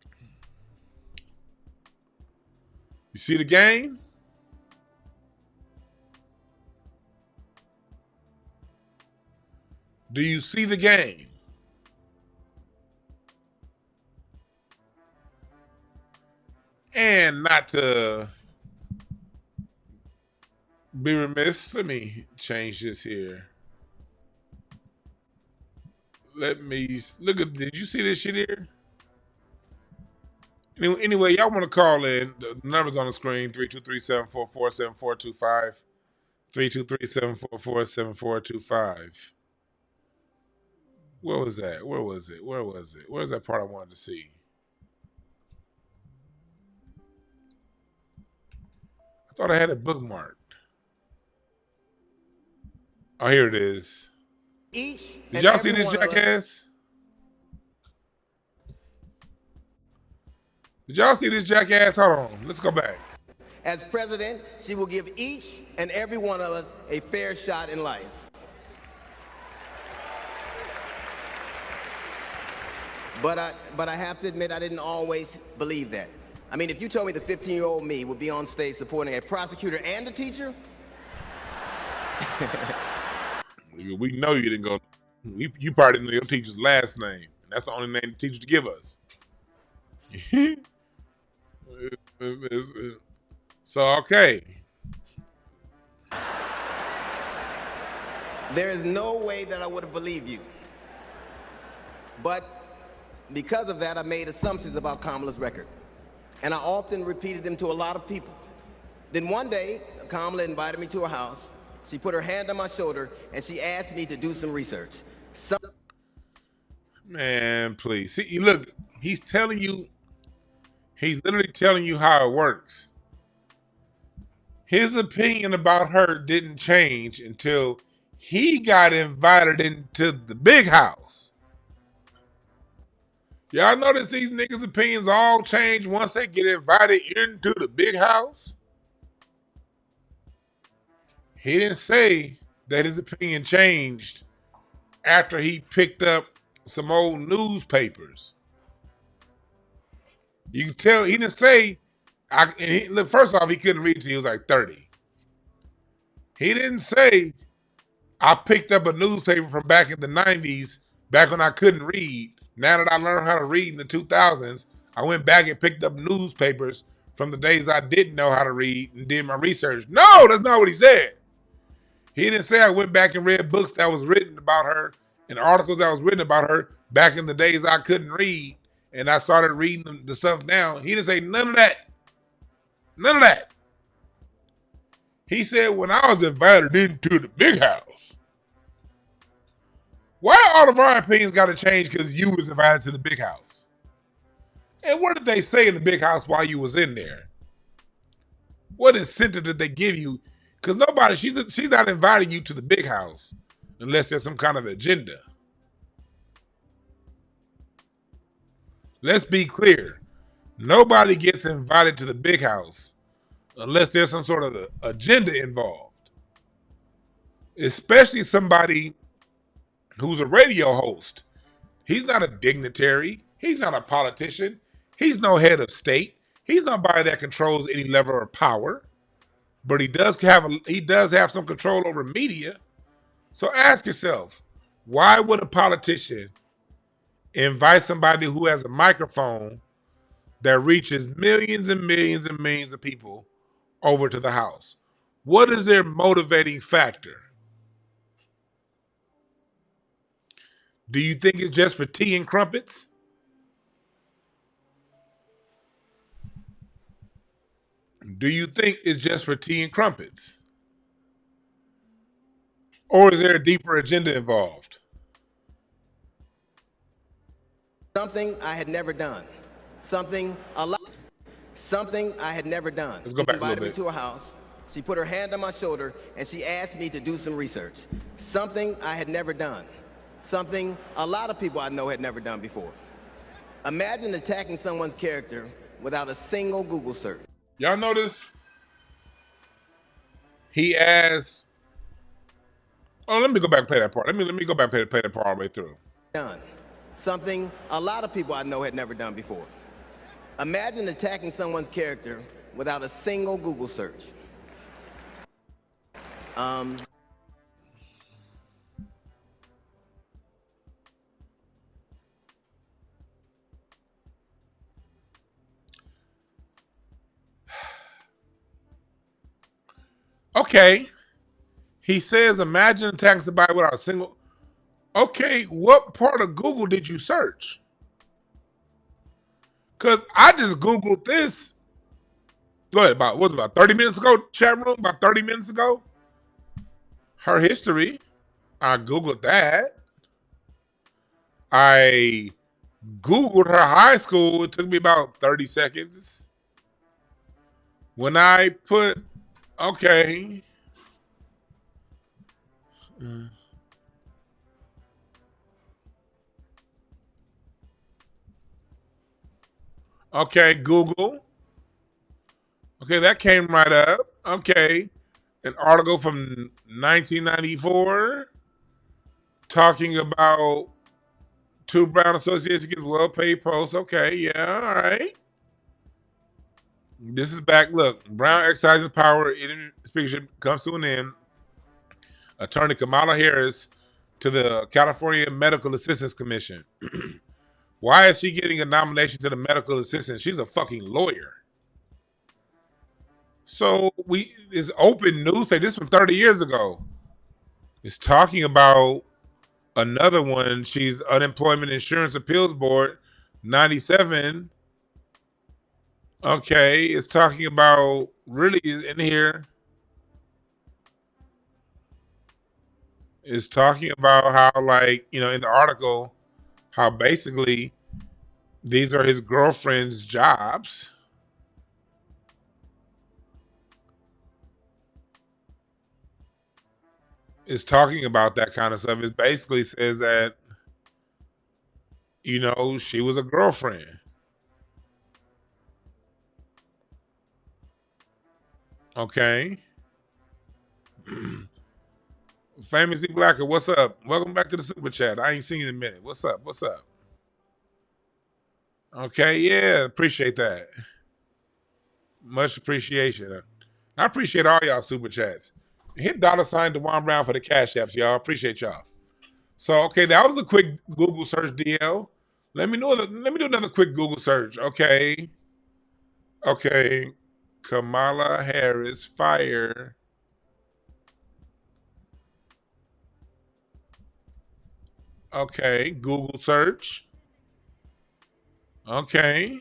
You see the game? Do you see the game? And not to be remiss, let me change this here. Let me look at. Did you see this shit here? Anyway, y'all want to call in? The numbers on the screen: 323-744-7425. 323-744-7425. Where was that? Where was it? Where was it? Where's that part I wanted to see? I thought I had it bookmarked. Oh, here it is. Did y'all see this jackass? Did y'all see this jackass? Hold on. Let's go back. As president, she will give each and every one of us a fair shot in life. But I have to admit, I didn't always believe that. I mean, if you told me the 15-year-old me would be on stage supporting a prosecutor and a teacher, we know you didn't go. You probably didn't know your teacher's last name. That's the only name the teacher to give us. So, okay. there is no way that I would have believed you. But because of that, I made assumptions about Kamala's record. And I often repeated them to a lot of people. Then one day, Kamala invited me to her house. She put her hand on my shoulder and she asked me to do some research. Man, please. See, look, he's literally telling you how it works. His opinion about her didn't change until he got invited into the big house. Y'all notice these niggas' opinions all change once they get invited into the big house? He didn't say that his opinion changed after he picked up some old newspapers. You can tell he didn't say, look, first off, he couldn't read till he was like 30. He didn't say, I picked up a newspaper from back in the 90s, back when I couldn't read. Now that I learned how to read in the 2000s, I went back and picked up newspapers from the days I didn't know how to read and did my research. No, that's not what he said. He didn't say I went back and read books that was written about her and articles that was written about her back in the days I couldn't read and I started reading the stuff now. He didn't say none of that. None of that. He said when I was invited into the big house. Why all of our opinions got to change because you was invited to the big house? And what did they say in the big house while you was in there? What incentive did they give you? Because nobody, she's not inviting you to the big house unless there's some kind of agenda. Let's be clear. Nobody gets invited to the big house unless there's some sort of agenda involved. Especially somebody who's a radio host. He's not a dignitary. He's not a politician. He's no head of state. He's nobody that controls any level of power. But he does have some control over media. So ask yourself, why would a politician invite somebody who has a microphone that reaches millions and millions and millions of people over to the house? What is their motivating factor? Do you think it's just for tea and crumpets? Do you think it's just for tea and crumpets? Or is there a deeper agenda involved? Something I had never done. Something I had never done. Let's go back a little bit. She invited me to her house. She put her hand on my shoulder and she asked me to do some research. Something I had never done. Something a lot of people I know had never done before. Imagine attacking someone's character without a single Google search. Y'all notice? He asked. Oh, let me go back and play that part. Let me go back and play that part all the way through. Done. Something a lot of people I know had never done before. Imagine attacking someone's character without a single Google search. Okay. He says, imagine attacking somebody without a single. Okay, what part of Google did you search? Because I just Googled this. Go ahead, about 30 minutes ago, chat room? About 30 minutes ago? Her history. I Googled that. I Googled her high school. It took me about 30 seconds. When I put, okay. Okay, Google. Okay, that came right up. Okay. An article from 1994 talking about two Brown associates against well-paid posts. Okay, yeah, all right. This is back. Look, Brown exercises power in speakership comes to an end. Attorney Kamala Harris to the California Medical Assistance Commission. Why is she getting a nomination to the medical assistant? She's a fucking lawyer. So it's open news. This from 30 years ago. It's talking about another one. She's Unemployment Insurance Appeals Board, 97. Okay, it's talking about really in here. It's talking about how, like, in the article, how basically these are his girlfriend's jobs. It's talking about that kind of stuff. It basically says that, she was a girlfriend. Okay. Famously Blacker, what's up? Welcome back to the super chat. I ain't seen you in a minute. What's up? What's up? Okay, yeah, appreciate that. Much appreciation. I appreciate all y'all super chats. Hit $sign Dwann Brown for the cash apps, y'all. Appreciate y'all. So, okay, that was a quick Google search, DL. Let me do another quick Google search. Okay. Okay. Kamala Harris fire. Okay, Google search. Okay.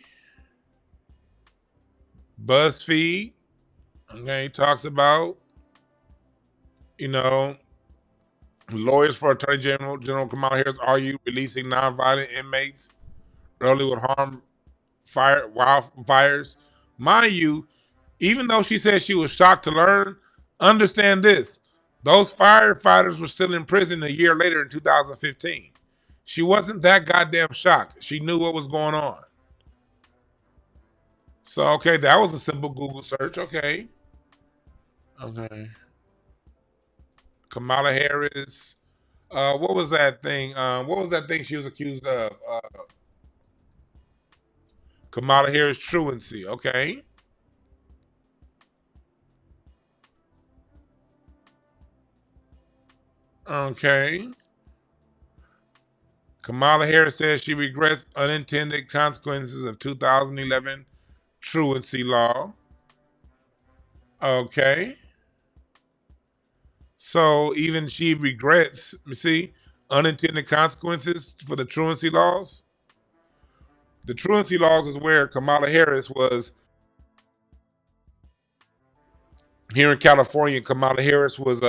BuzzFeed. Okay, talks about, lawyers for Attorney General Kamala Harris argue releasing nonviolent inmates early would harm wildfires. Mind you, even though she said she was shocked to learn, understand this. Those firefighters were still in prison a year later in 2015. She wasn't that goddamn shocked. She knew what was going on. So, okay, that was a simple Google search. Okay. Okay. Kamala Harris. What was that thing? What was that thing she was accused of? Kamala Harris truancy. Okay. Okay. Kamala Harris says she regrets unintended consequences of 2011 truancy law. Okay. So even she regrets, unintended consequences for the truancy laws. The truancy laws is where Kamala Harris was here in California. Kamala Harris was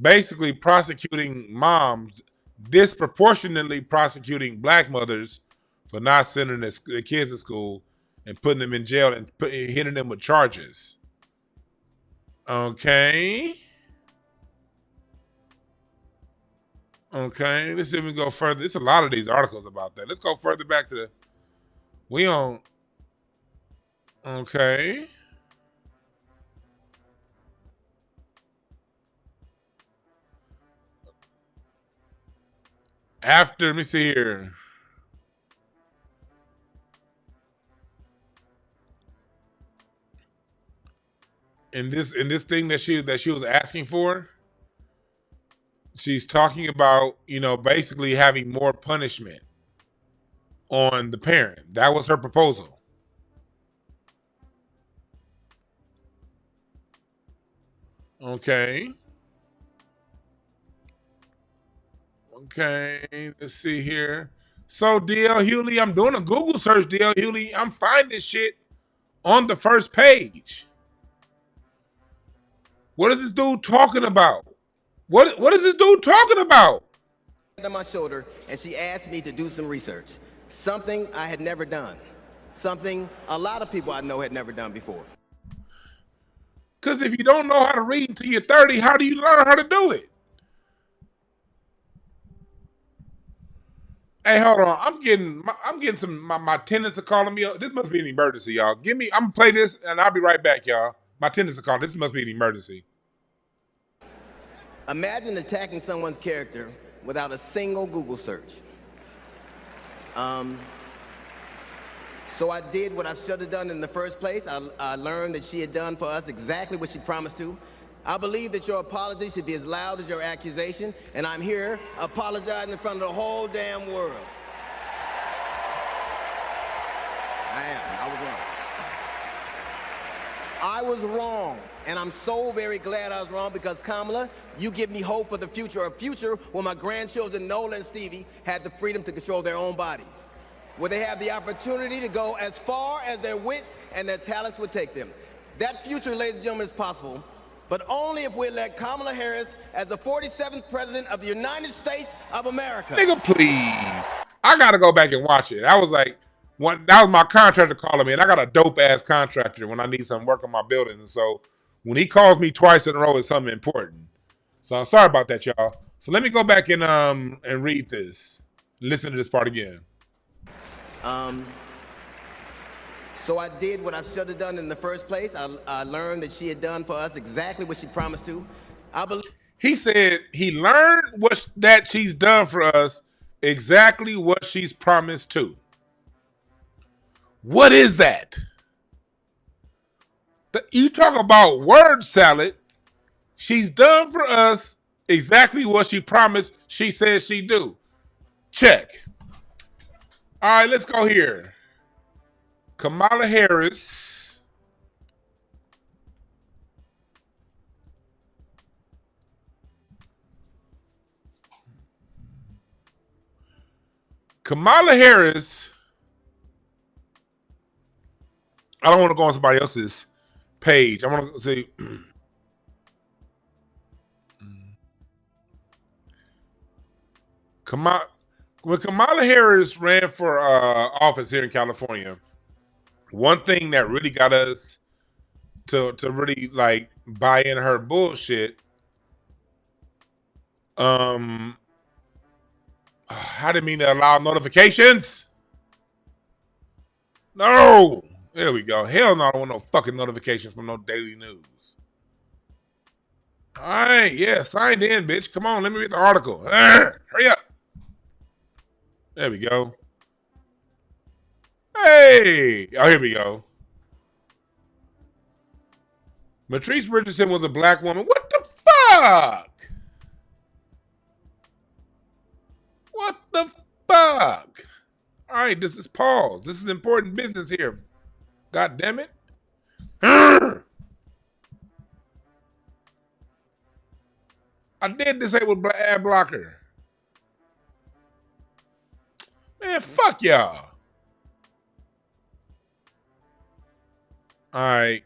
basically prosecuting moms, disproportionately prosecuting black mothers for not sending their kids to school and putting them in jail and hitting them with charges. Okay. Okay, let's see if we can go further. There's a lot of these articles about that. Let's go further back to okay. After, let me see here. In this thing that she was asking for, she's talking about, basically having more punishment on the parent. That was her proposal. Okay. Okay, let's see here. So DL Hughley, I'm doing a Google search, DL Hughley. I'm finding shit on the first page. What is this dude talking about? What is this dude talking about? On my shoulder, and she asked me to do some research. Something I had never done. Something a lot of people I know had never done before. Because if you don't know how to read until you're 30, how do you learn how to do it? Hey, hold on. I'm getting some my tenants are calling me. This must be an emergency, y'all. I'm gonna play this and I'll be right back, y'all. My tenants are calling. This must be an emergency. Imagine attacking someone's character without a single Google search. So I did what I should have done in the first place. I learned that she had done for us exactly what she promised to. I believe that your apology should be as loud as your accusation, and I'm here apologizing in front of the whole damn world. I was wrong. I was wrong, and I'm so very glad I was wrong because, Kamala, you give me hope for the future, a future where my grandchildren, Nola and Stevie, had the freedom to control their own bodies, where they have the opportunity to go as far as their wits and their talents would take them. That future, ladies and gentlemen, is possible, but only if we elect Kamala Harris as the 47th President of the United States of America. Nigga, please. I gotta go back and watch it. I was like, that was my contractor calling me, and I got a dope-ass contractor when I need some work on my building. And so when he calls me twice in a row, it's something important. So I'm sorry about that, y'all. So let me go back and read this. Listen to this part again. So I did what I should have done in the first place. I learned that she had done for us exactly what she promised to. He said he learned that she's done for us exactly what she's promised to. What is that? You talk about word salad. She's done for us exactly what she promised she said she'd do. Check. All right, let's go here. Kamala Harris. Kamala Harris. I don't want to go on somebody else's page. I want to say when Kamala Harris ran for office here in California, one thing that really got us to really like buy in her bullshit, I didn't mean to allow notifications. No. There we go. Hell no, I don't want no fucking notifications from no daily news. All right, yeah, signed in, bitch. Come on, let me read the article. Hurry up. There we go. Hey. Oh, here we go. Matrice Richardson was a black woman. What the fuck? What the fuck? All right, this is pause. This is important business here. God damn it. I did disable ad blocker. Man, fuck y'all. All right.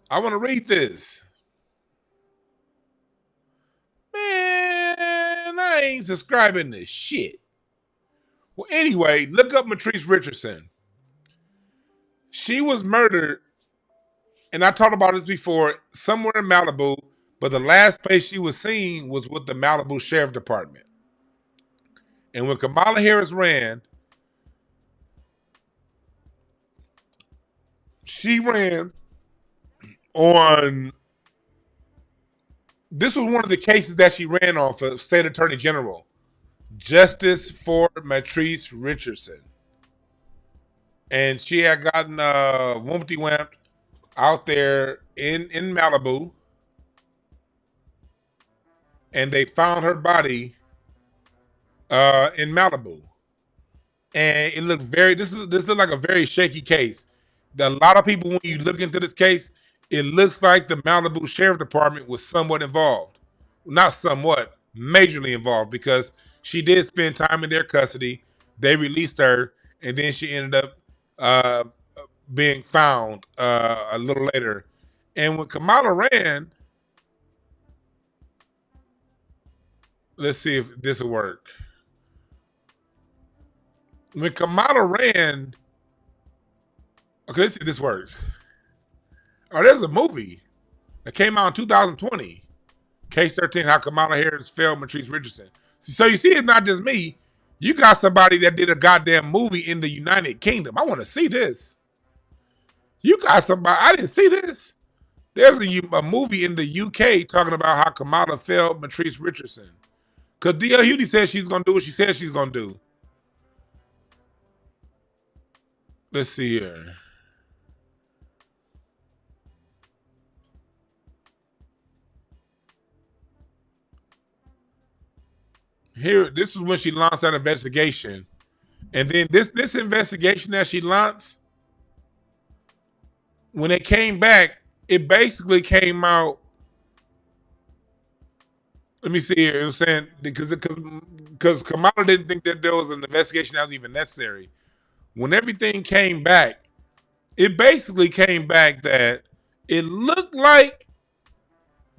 I want to read this. Man, I ain't subscribing to shit. Well, anyway, look up Matrice Richardson. She was murdered, and I talked about this before, somewhere in Malibu, but the last place she was seen was with the Malibu Sheriff Department. And when Kamala Harris ran, she ran on, this was one of the cases that she ran on for State Attorney General, Justice for Matrice Richardson. And she had gotten wumpty-wamped out there in Malibu. And they found her body in Malibu. And it looked this looked like a very shaky case. A lot of people, when you look into this case, it looks like the Malibu Sheriff Department was somewhat involved. Not somewhat, majorly involved because she did spend time in their custody. They released her, and then she ended up being found a little later. And when Kamala ran, let's see if this will work. When Kamala ran, okay, let's see if this works. Oh, there's a movie that came out in 2020. Case 13, How Kamala Harris Failed Matrice Richardson. So you see, it's not just me. You got somebody that did a goddamn movie in the United Kingdom. I want to see this. You got somebody, I didn't see this. There's a movie in the UK talking about how Kamala failed Matrice Richardson. Because D.L. Hughley said she's going to do what she said she's going to do. Let's see here. Here, this is when she launched that investigation. And then this investigation that she launched, when it came back, it basically came out. Let me see here. It was saying because Kamala didn't think that there was an investigation that was even necessary. When everything came back, it basically came back that it looked like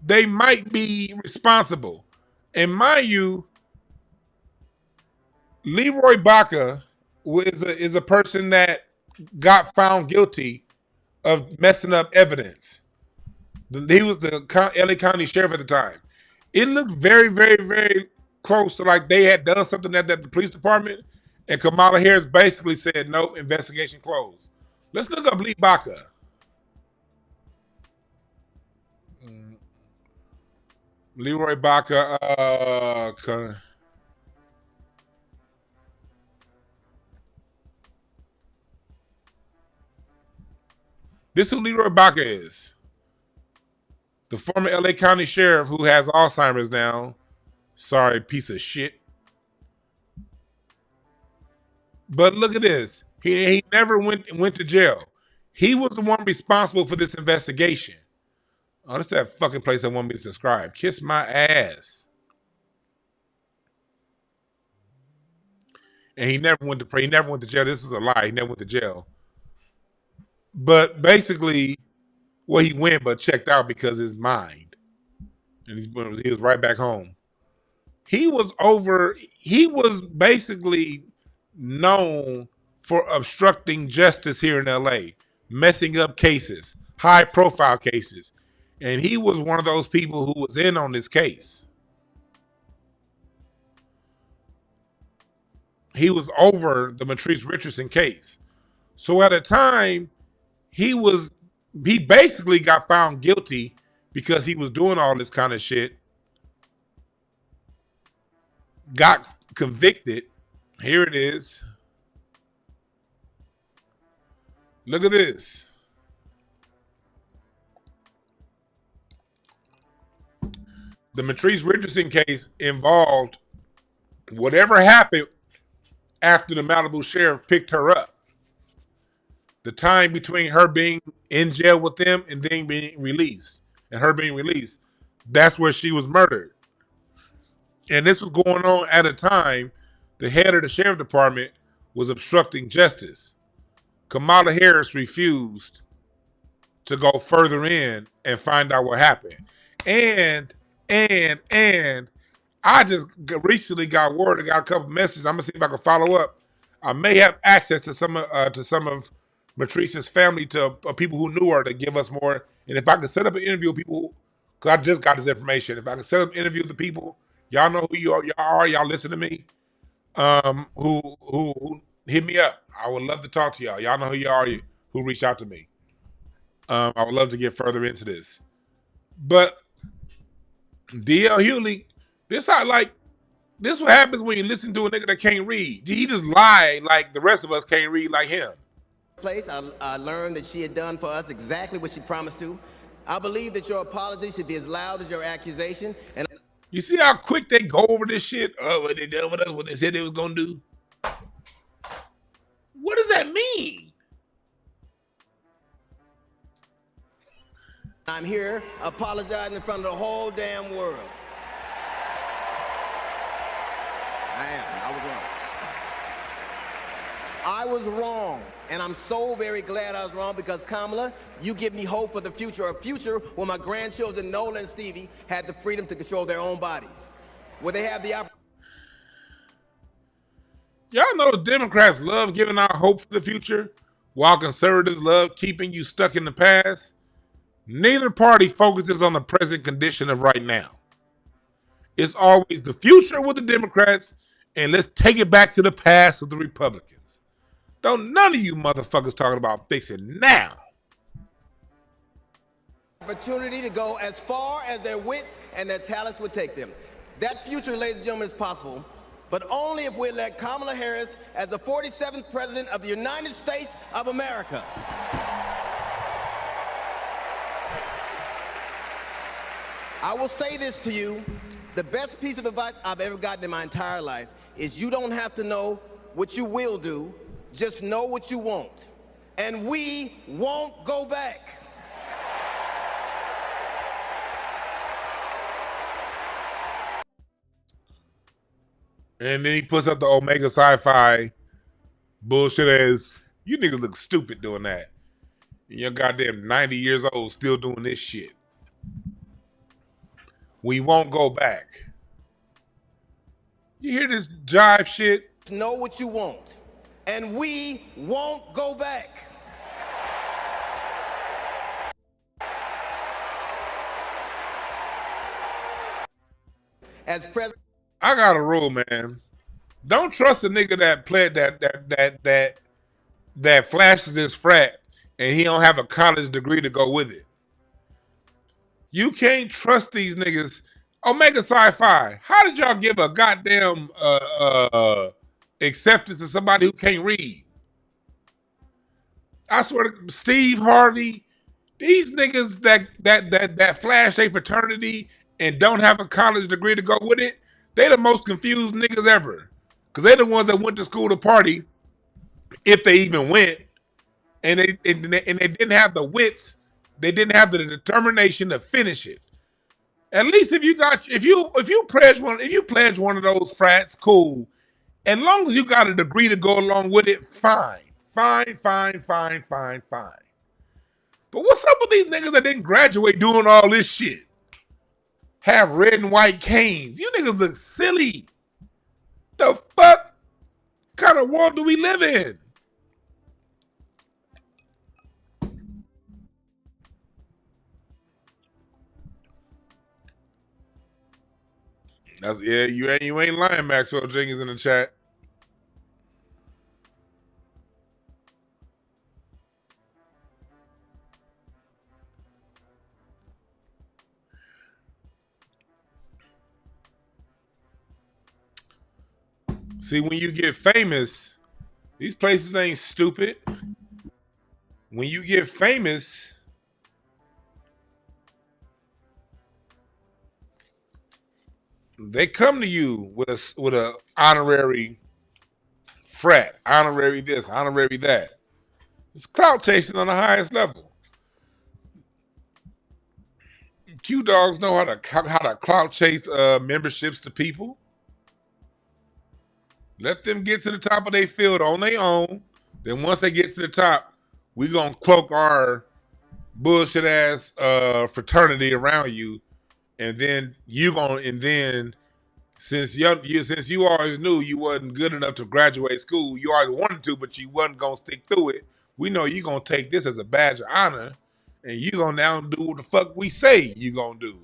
they might be responsible. And mind you, Leroy Baca is a person that got found guilty of messing up evidence. He was the LA County Sheriff at the time. It looked very, very, very close to like they had done something at the police department, and Kamala Harris basically said, nope, investigation closed. Let's look up Lee Baca. Leroy Baca. This is who Leroy Baca is. The former LA County Sheriff who has Alzheimer's now. Sorry, piece of shit. But look at this. He never went to jail. He was the one responsible for this investigation. Oh, that's that fucking place I want me to subscribe. Kiss my ass. And he never went to jail. This was a lie. He never went to jail. But basically, well, he went but checked out because his mind. And he was right back home. He was basically known for obstructing justice here in LA, messing up cases, high profile cases. And he was one of those people who was in on this case. He was over the Matrice Richardson case. So at a time, he basically got found guilty because he was doing all this kind of shit. Got convicted. Here it is. Look at this. The Matrice Richardson case involved whatever happened after the Malibu sheriff picked her up. The time between her being in jail with them and then being released. And her being released. That's where she was murdered. And this was going on at a time the head of the sheriff department was obstructing justice. Kamala Harris refused to go further in and find out what happened. And I just recently got word, I got a couple messages. I'm gonna see if I can follow up. I may have access to some of Matrice's family, to people who knew her, to give us more. And if I can set up an interview with people, because I just got this information, if I can set up an interview with the people, y'all know who y'all listen to me, who hit me up. I would love to talk to y'all. Y'all know who you are, who reached out to me. I would love to get further into this. But D.L. Hughley, this what happens when you listen to a nigga that can't read. He just lied like the rest of us can't read like him. I learned that she had done for us exactly what she promised to. I believe that your apology should be as loud as your accusation. And you see how quick they go over this shit? Oh, what they done with us, what they said they was gonna do. What does that mean? I'm here apologizing in front of the whole damn world. I am. I was wrong. I was wrong, and I'm so very glad I was wrong because, Kamala, you give me hope for the future, a future where my grandchildren, Nola and Stevie, had the freedom to control their own bodies, where they have the opportunity. Y'all know the Democrats love giving out hope for the future, while conservatives love keeping you stuck in the past. Neither party focuses on the present condition of right now. It's always the future with the Democrats, and let's take it back to the past with the Republicans. Don't none of you motherfuckers talking about fixing now. Opportunity to go as far as their wits and their talents would take them. That future, ladies and gentlemen, is possible, but only if we elect Kamala Harris as the 47th President of the United States of America. I will say this to you, the best piece of advice I've ever gotten in my entire life is you don't have to know what you will do, just know what you won't. And we won't go back. And then he puts up the Omega Sci-Fi bullshit as, you niggas look stupid doing that. And you're goddamn 90 years old still doing this shit. We won't go back. You hear this jive shit? Know what you want. And we won't go back. As president, I got a rule, man. Don't trust a nigga that played that flashes his frat and he don't have a college degree to go with it. You can't trust these niggas. Omega Sci-Fi, how did y'all give a goddamn acceptance to somebody who can't read? I swear to Steve Harvey, these niggas that flash a fraternity and don't have a college degree to go with it, they the most confused niggas ever. Because they the ones that went to school to party, if they even went, and they didn't have the wits, they didn't have the determination to finish it. At least if you pledge one of those frats, cool. As long as you got a degree to go along with it, fine. Fine. But what's up with these niggas that didn't graduate doing all this shit? Have red and white canes. You niggas look silly. The fuck kind of world do we live in? Yeah, you ain't lying, Maxwell Jenkins in the chat. See, when you get famous, these places ain't stupid. When you get famous, they come to you with a honorary frat, honorary this, honorary that. It's clout chasing on the highest level. Q dogs know how to clout chase memberships to people. Let them get to the top of their field on their own. Then once they get to the top, we gonna cloak our bullshit ass fraternity around you, and then since you always knew you wasn't good enough to graduate school, you always wanted to, but you wasn't gonna stick through it. We know you gonna take this as a badge of honor, and you gonna now do what the fuck we say you gonna do,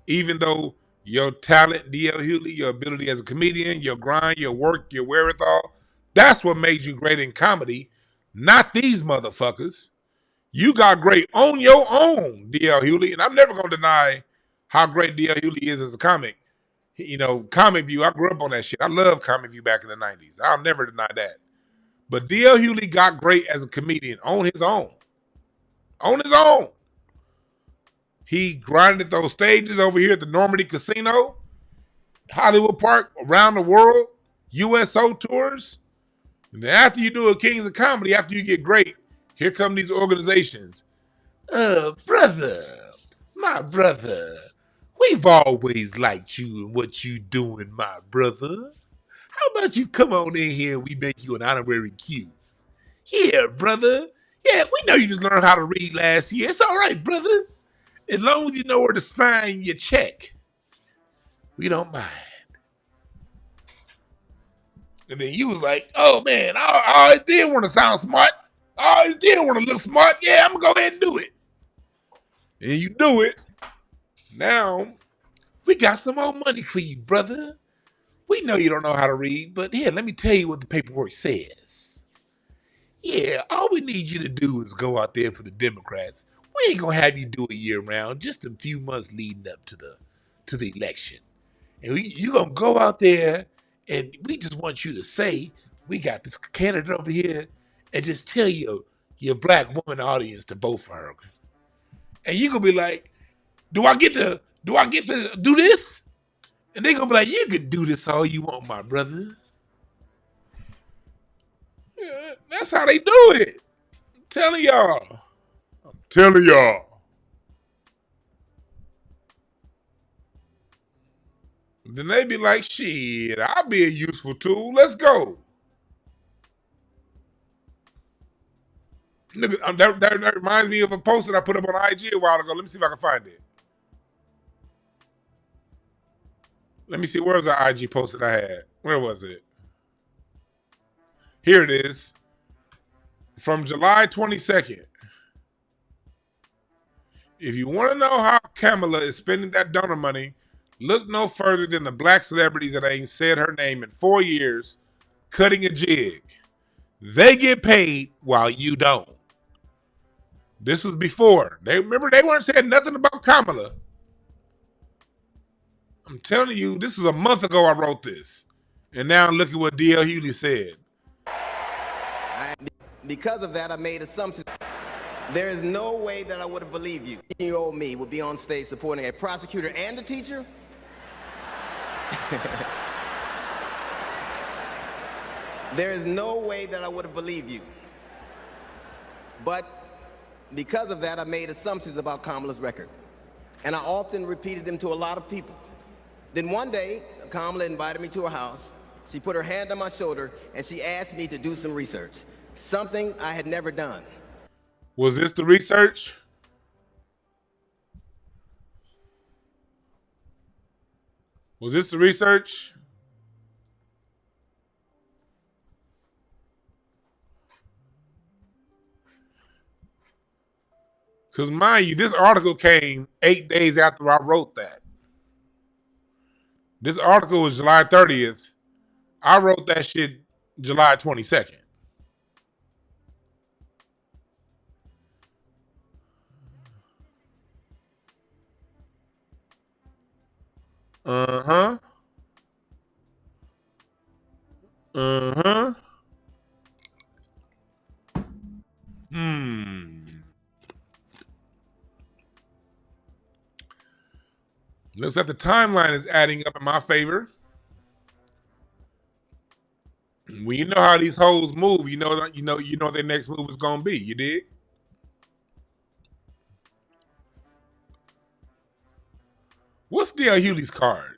even though your talent, D.L. Hughley, your ability as a comedian, your grind, your work, your wherewithal, that's what made you great in comedy, not these motherfuckers. You got great on your own, D.L. Hughley, and I'm never going to deny how great D.L. Hughley is as a comic. You know, Comic View, I grew up on that shit. I love Comic View back in the 90s. I'll never deny that. But D.L. Hughley got great as a comedian on his own. On his own. He grinded those stages over here at the Normandy Casino, Hollywood Park, around the world, USO tours. And then after you do a Kings of Comedy, after you get great, here come these organizations. Brother, my brother, we've always liked you and what you doing, my brother. how about you come on in here and we make you an honorary Q? Yeah, brother. Yeah, we know you just learned how to read last year. It's all right, brother. As long as you know where to sign your check, we don't mind. And then you was like, oh, man, I always did want to sound smart. I always did want to look smart. Yeah, I'm going to go ahead and do it. And you do it. Now, we got some more money for you, brother. We know you don't know how to read, but here, let me tell you what the paperwork says. Yeah, all we need you to do is go out there for the Democrats. We ain't gonna have you do it year round, just a few months leading up to the election. And you gonna go out there and we just want you to say, we got this candidate over here, and just tell your black woman audience to vote for her. And you gonna be like, do I get to do this? And they gonna be like, you can do this all you want, my brother. Yeah, that's how they do it. I'm telling y'all. Then they be like, shit, I'll be a useful tool. Let's go. Look, that reminds me of a post that I put up on IG a while ago. Let me see if I can find it. Let me see, where was the IG post that I had? Where was it? Here it is. From July 22nd. If you want to know how Kamala is spending that donor money, look no further than the black celebrities that ain't said her name in 4 years, cutting a jig. They get paid while you don't. This was before. They weren't saying nothing about Kamala. I'm telling you, this was a month ago I wrote this. And now look at what D.L. Hughley said. Because of that, I made assumptions. There is no way that I would have believed you. 18-year-old me would be on stage supporting a prosecutor and a teacher? There is no way that I would have believed you. But because of that, I made assumptions about Kamala's record. And I often repeated them to a lot of people. Then one day, Kamala invited me to her house. She put her hand on my shoulder and she asked me to do some research. Something I had never done. Was this the research? Was this the research? Because mind you, this article came 8 days after I wrote that. This article was July 30th. I wrote that shit July 22nd. Uh-huh. Uh-huh. Looks like the timeline is adding up in my favor. When you know how these hoes move, you know their next move is gonna be. You dig? What's D.L. Hughley's card?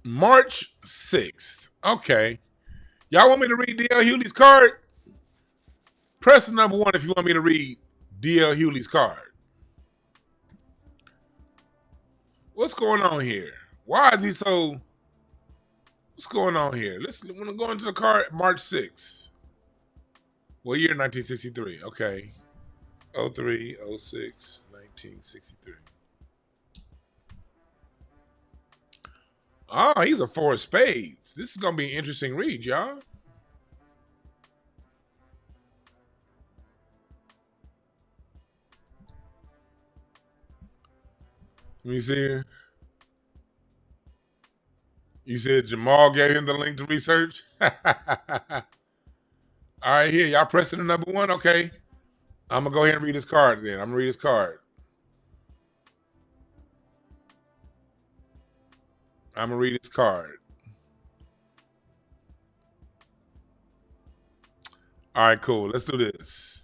March 6th. Okay. Y'all want me to read D.L. Hughley's card? Press number 1 if you want me to read D.L. Hughley's card. What's going on here? Why is he so... What's going on here? Let's want to go into the card. March 6th. What year? 1963. Okay. 03, 06, 1963. Oh, he's a 4 of spades. This is going to be an interesting read, y'all. Let me see here. You said Jamal gave him the link to research? All right, here. Y'all pressing the number 1? Okay. I'm going to go ahead and read his card then. I'm going to read his card. I'm going to read his card. All right, cool. Let's do this.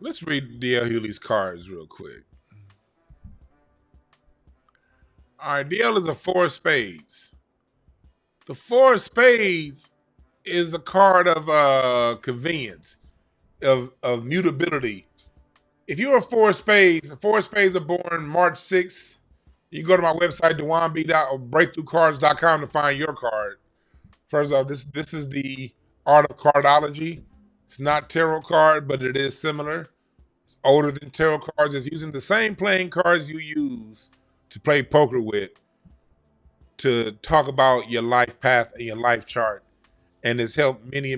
Let's read D.L. Hughley's cards real quick. All right, DL is a 4 of spades. The 4 of spades is a card of convenience, of mutability. If you're a 4 of spades, the 4 of spades are born March 6th. You can go to my website, DwannB.breakthroughcards.com to find your card. First off, this is the art of cardology. It's not tarot card, but it is similar. It's older than tarot cards. It's using the same playing cards you use to play poker with, to talk about your life path and your life chart. And it's helped many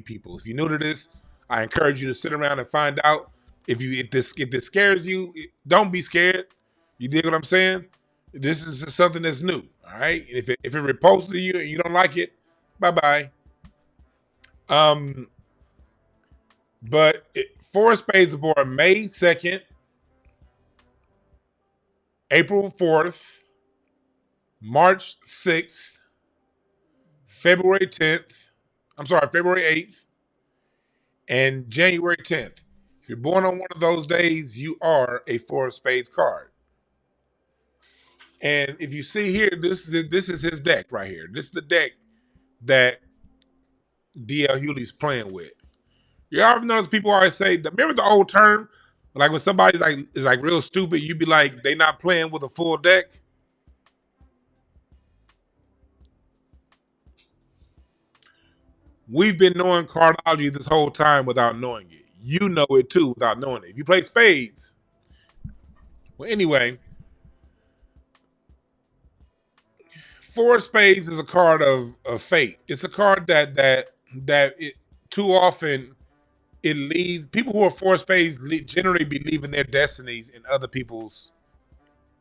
people. If you're new to this, I encourage you to sit around and find out. If this scares you, don't be scared. You dig what I'm saying? This is something that's new. All right. If it repulses to you and you don't like it, bye-bye. But 4 of spades are born May 2nd, April 4th, March 6th, February 10th. I'm sorry, February 8th, and January 10th. If you're born on one of those days, you are a 4 of spades card. And if you see here, this is his deck right here. This is the deck that D.L. Hughley's playing with. You ever notice people always say, remember the old term? Like when somebody's is real stupid, you be like, they not playing with a full deck. We've been knowing cardology this whole time without knowing it. You know it too without knowing it. If you play spades. Well, anyway, 4 of spades is a card of fate. It's a card that it, too often it leaves people who are 4 of spades generally be leaving their destinies in other people's,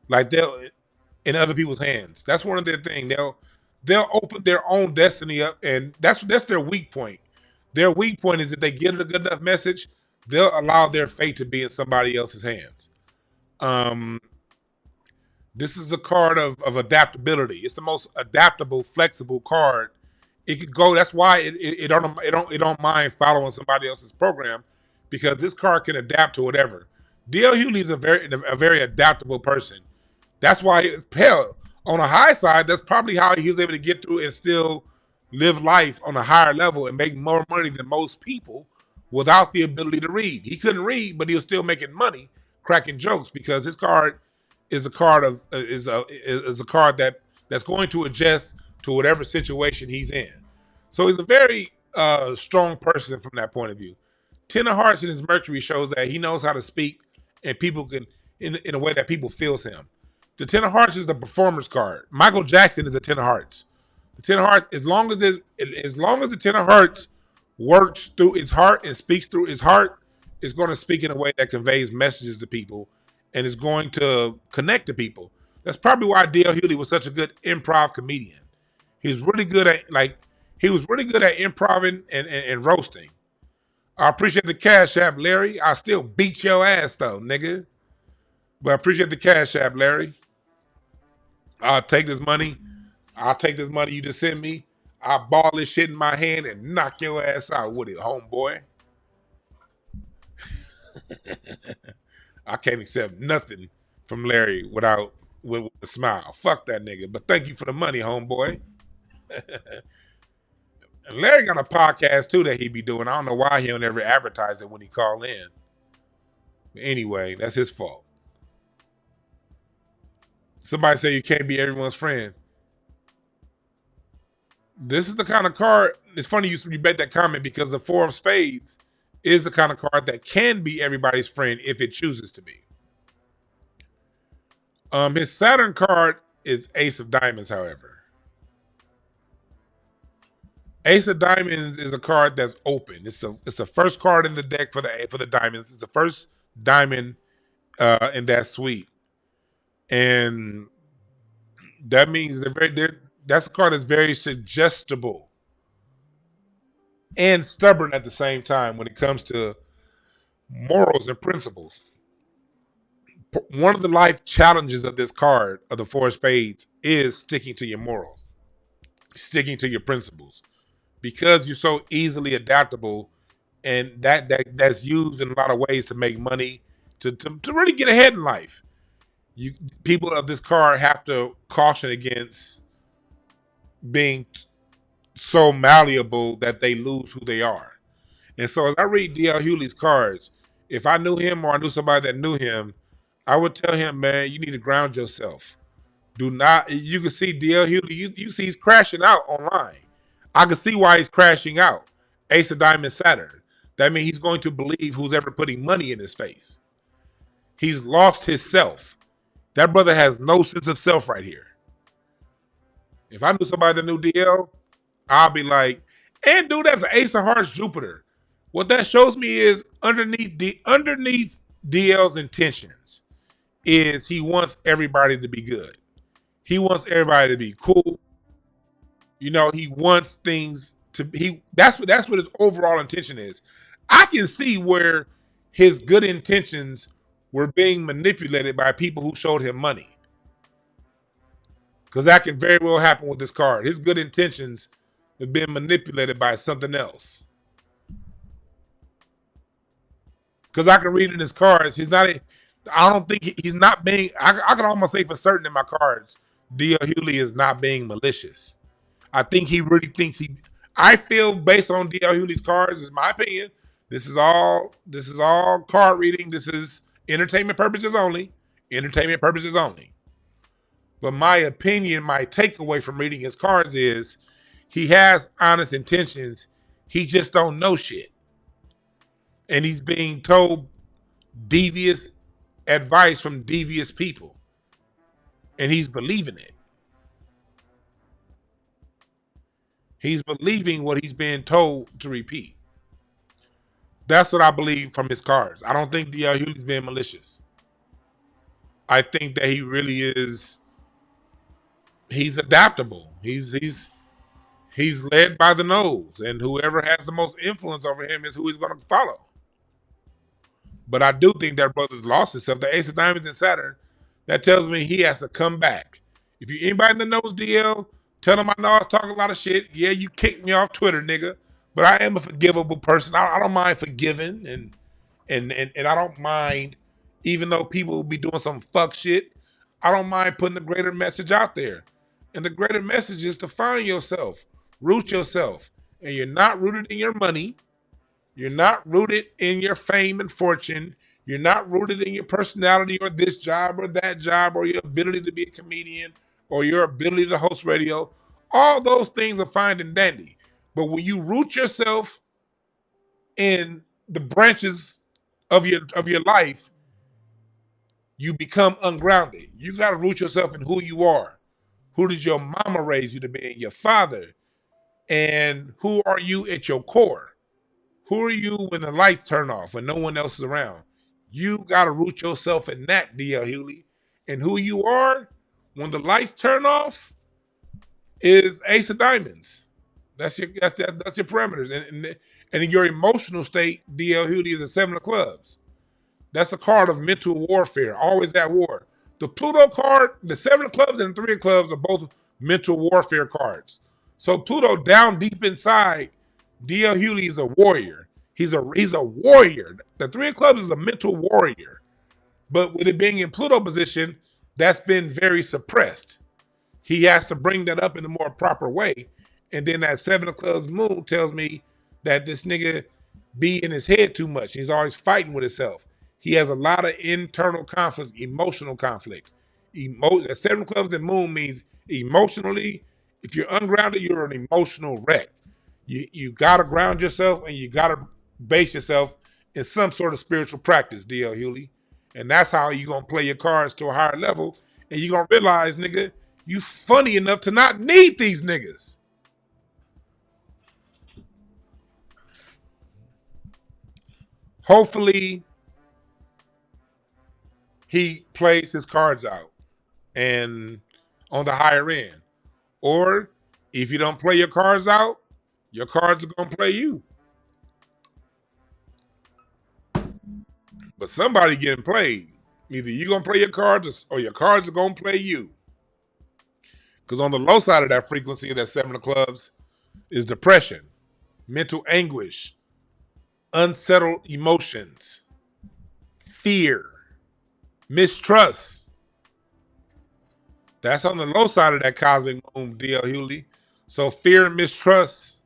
in other people's hands. That's one of their things. They'll open their own destiny up, and that's their weak point. Their weak point is if they get a good enough message, they'll allow their fate to be in somebody else's hands. This is a card of adaptability. It's the most adaptable, flexible card. It could go. That's why it don't mind following somebody else's program, because this card can adapt to whatever. D.L. Hughley is a very adaptable person. That's why hell, on a high side, that's probably how he was able to get through and still live life on a higher level and make more money than most people without the ability to read. He couldn't read, but he was still making money cracking jokes, because his card is a card of is a card that's going to adjust to whatever situation he's in. So he's a very strong person from that point of view. 10 of Hearts in his Mercury shows that he knows how to speak and people can in a way that people feels him. The 10 of Hearts is the performer's card. Michael Jackson is a 10 of Hearts. The 10 of Hearts, as long as the 10 of Hearts works through its heart and speaks through his heart, it's going to speak in a way that conveys messages to people and is going to connect to people. That's probably why D.L. Hughley was such a good improv comedian. He was really good at improving and roasting. I appreciate the Cash App, Larry. I still beat your ass though, nigga. But I appreciate the Cash App, Larry. I'll take this money. You just sent me. I'll ball this shit in my hand and knock your ass out with it, homeboy. I can't accept nothing from Larry with a smile. Fuck that nigga. But thank you for the money, homeboy. And Larry got a podcast too that he be doing. I don't know why he don't ever advertise it when he call in. But anyway, that's his fault. Somebody say you can't be everyone's friend. This is the kind of card. It's funny you made that comment, because the 4 of spades is the kind of card that can be everybody's friend if it chooses to be. His Saturn card is Ace of Diamonds, however. Ace of Diamonds is a card that's open. It's the first card in the deck for the diamonds. It's the first diamond in that suite, and that means that's a card that's very suggestible and stubborn at the same time when it comes to morals and principles. One of the life challenges of this card, of the 4 of spades, is sticking to your morals, sticking to your principles. Because you're so easily adaptable, and that's used in a lot of ways to make money, to really get ahead in life. People of this card have to caution against being so malleable that they lose who they are. And so as I read D.L. Hughley's cards, if I knew him or I knew somebody that knew him, I would tell him, man, you need to ground yourself. Do not, you can see D.L. Hughley, you see he's crashing out online. I can see why he's crashing out. Ace of Diamonds, Saturn. That means he's going to believe who's ever putting money in his face. He's lost his self. That brother has no sense of self right here. If I knew somebody that knew DL, I'll be like, and dude, that's an Ace of Hearts Jupiter. What that shows me is underneath DL's intentions is he wants everybody to be good. He wants everybody to be cool. You know, he wants things to be, that's what his overall intention is. I can see where his good intentions were being manipulated by people who showed him money. Because that can very well happen with this card. His good intentions have been manipulated by something else. Because I can read in his cards, I don't think he's not being, I can almost say for certain in my cards, D.L. Hughley is not being malicious. I think he really thinks I feel based on D.L. Hughley's cards, is my opinion. This is all card reading. This is entertainment purposes only. Entertainment purposes only. But my opinion, my takeaway from reading his cards is he has honest intentions. He just don't know shit. And he's being told devious advice from devious people. And he's believing it. He's believing what he's being told to repeat. That's what I believe from his cards. I don't think D.L. Hughley's being malicious. I think that he really is. He's adaptable. He's led by the nose, and whoever has the most influence over him is who he's going to follow. But I do think that brother's lost himself. The Ace of Diamonds and Saturn, that tells me he has to come back. If you anybody that knows DL, tell him I know I was talking a lot of shit. Yeah, you kicked me off Twitter, nigga. But I am a forgivable person. I don't mind forgiving, and I don't mind, even though people will be doing some fuck shit, I don't mind putting the greater message out there. And the greater message is to find yourself, root yourself. And you're not rooted in your money. You're not rooted in your fame and fortune. You're not rooted in your personality or this job or that job or your ability to be a comedian or your ability to host radio. All those things are fine and dandy. But when you root yourself in the branches of your life, you become ungrounded. You got to root yourself in who you are. Who did your mama raise you to be? Your father. And who are you at your core? Who are you when the lights turn off, when no one else is around? You got to root yourself in that, D.L. Hughley. And who you are when the lights turn off is Ace of Diamonds. That's your parameters. And in your emotional state, D.L. Hughley is a 7 of clubs. That's a card of mental warfare, always at war. The Pluto card, the 7 of clubs and the 3 of clubs are both mental warfare cards. So Pluto, down deep inside, D.L. Hughley is a warrior. He's a warrior. The 3 of clubs is a mental warrior. But with it being in Pluto position, that's been very suppressed. He has to bring that up in a more proper way. And then that 7 of clubs moon tells me that this nigga be in his head too much. He's always fighting with himself. He has a lot of internal conflict, emotional conflict. The 7 of clubs and moon means emotionally, if you're ungrounded, you're an emotional wreck. You got to ground yourself and you got to base yourself in some sort of spiritual practice, D.L. Hughley. And that's how you're going to play your cards to a higher level. And you're going to realize, nigga, you funny enough to not need these niggas. Hopefully, he plays his cards out and on the higher end. Or if you don't play your cards out, your cards are going to play you. But somebody getting played. Either you're going to play your cards or your cards are going to play you. Because on the low side of that frequency of that 7 of clubs is depression, mental anguish, unsettled emotions, fear, mistrust. That's on the low side of that cosmic moon, D.L. Hewley. So fear and mistrust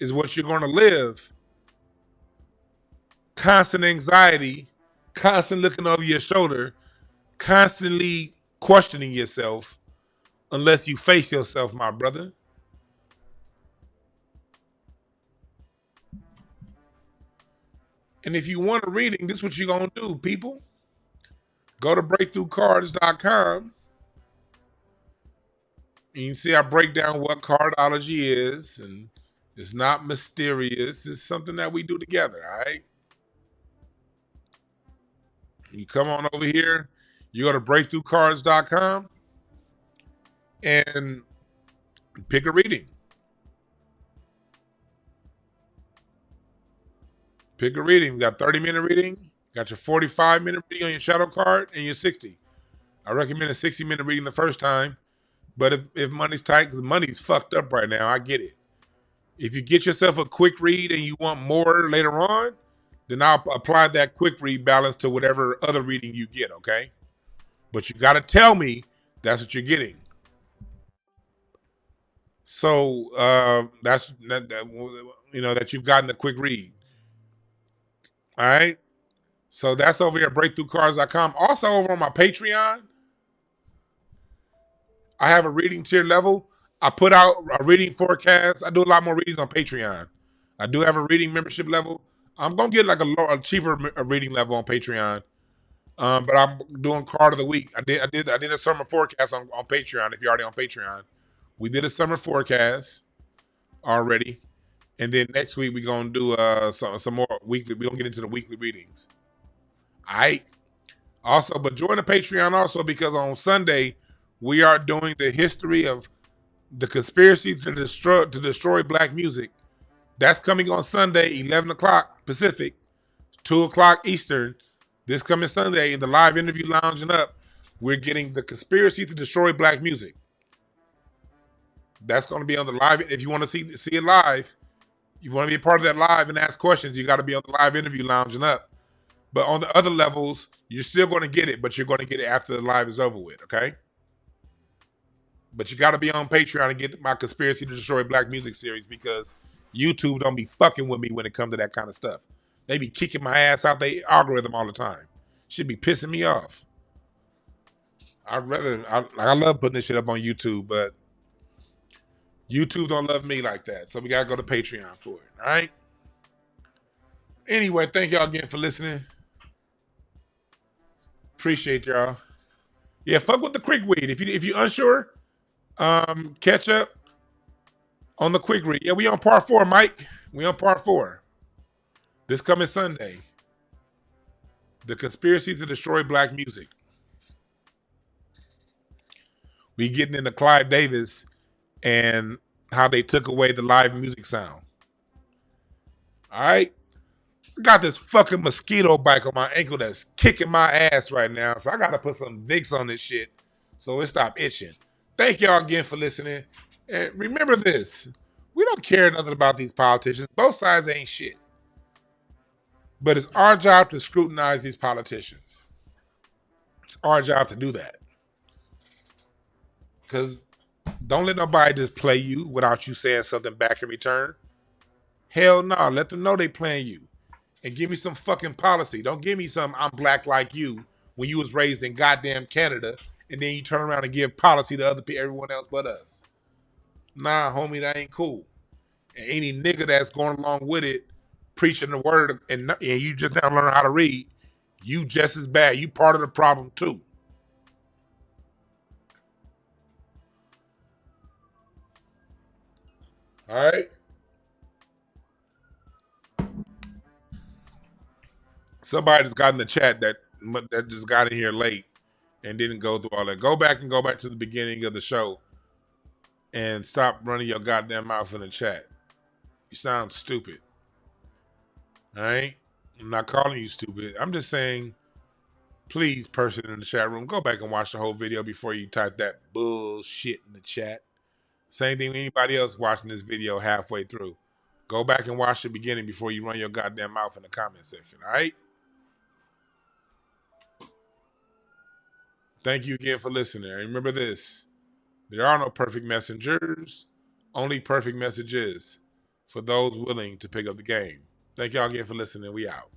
is what you're going to live. Constant anxiety, constant looking over your shoulder, constantly questioning yourself unless you face yourself, my brother. And if you want a reading, this is what you're going to do, people. Go to breakthroughcards.com. And you can see I break down what cardology is. And it's not mysterious. It's something that we do together, all right? You come on over here. You go to breakthroughcards.com and pick a reading. Pick a reading. We got 30-minute reading. Got your 45-minute reading on your shadow card and your 60. I recommend a 60-minute reading the first time. But if money's tight, because money's fucked up right now, I get it. If you get yourself a quick read and you want more later on, then I'll apply that quick read balance to whatever other reading you get, okay? But you got to tell me that's what you're getting. So that's that you've gotten the quick read. All right? So that's over here at breakthroughcards.com. Also over on my Patreon, I have a reading tier level. I put out a reading forecast. I do a lot more readings on Patreon. I do have a reading membership level. I'm going to get like a cheaper reading level on Patreon. But I'm doing card of the week. I did a summer forecast on Patreon. If you're already on Patreon, we did a summer forecast already. And then next week we're going to do some more weekly. We're going to get into the weekly readings. All right. Also, but join the Patreon also because on Sunday, we are doing the history of the conspiracy to destroy black music. That's coming on Sunday, 11 o'clock Pacific, 2 o'clock Eastern. This coming Sunday in the live interview lounge and up, we're getting the conspiracy to destroy black music. That's going to be on the live. If you want to see it live, you want to be a part of that live and ask questions, you got to be on the live interview lounge and up. But on the other levels, you're still going to get it, but you're going to get it after the live is over with, okay? But you got to be on Patreon and get my Conspiracy to Destroy Black Music series because YouTube don't be fucking with me when it comes to that kind of stuff. They be kicking my ass out their algorithm all the time. Should be pissing me off. I love putting this shit up on YouTube, but YouTube don't love me like that. So we got to go to Patreon for it, all right? Anyway, thank y'all again for listening. Appreciate y'all. Yeah, fuck with the quick read. If you're unsure, catch up on the quick read. Yeah, we on part 4, Mike. We on part 4. This coming Sunday. The Conspiracy to Destroy Black Music. We getting into Clive Davis and how they took away the live music sound. All right? I got this fucking mosquito bite on my ankle that's kicking my ass right now, so I got to put some Vicks on this shit so it stop itching. Thank y'all again for listening. And remember this. We don't care nothing about these politicians. Both sides ain't shit. But it's our job to scrutinize these politicians. It's our job to do that. Because don't let nobody just play you without you saying something back in return. Hell no. Let them know they playing you. And give me some fucking policy. Don't give me some I'm black like you when you was raised in goddamn Canada and then you turn around and give policy to other people, everyone else but us. Nah, homie, that ain't cool. And any nigga that's going along with it, preaching the word, and you just now learn how to read, you just as bad. You part of the problem too. All right? Somebody just got in the chat that just got in here late and didn't go through all that. Go back to the beginning of the show and stop running your goddamn mouth in the chat. You sound stupid. All right? I'm not calling you stupid. I'm just saying, please, person in the chat room, go back and watch the whole video before you type that bullshit in the chat. Same thing with anybody else watching this video halfway through. Go back and watch the beginning before you run your goddamn mouth in the comment section, all right? Thank you again for listening. And remember this, there are no perfect messengers, only perfect messages for those willing to pick up the game. Thank y'all again for listening. We out.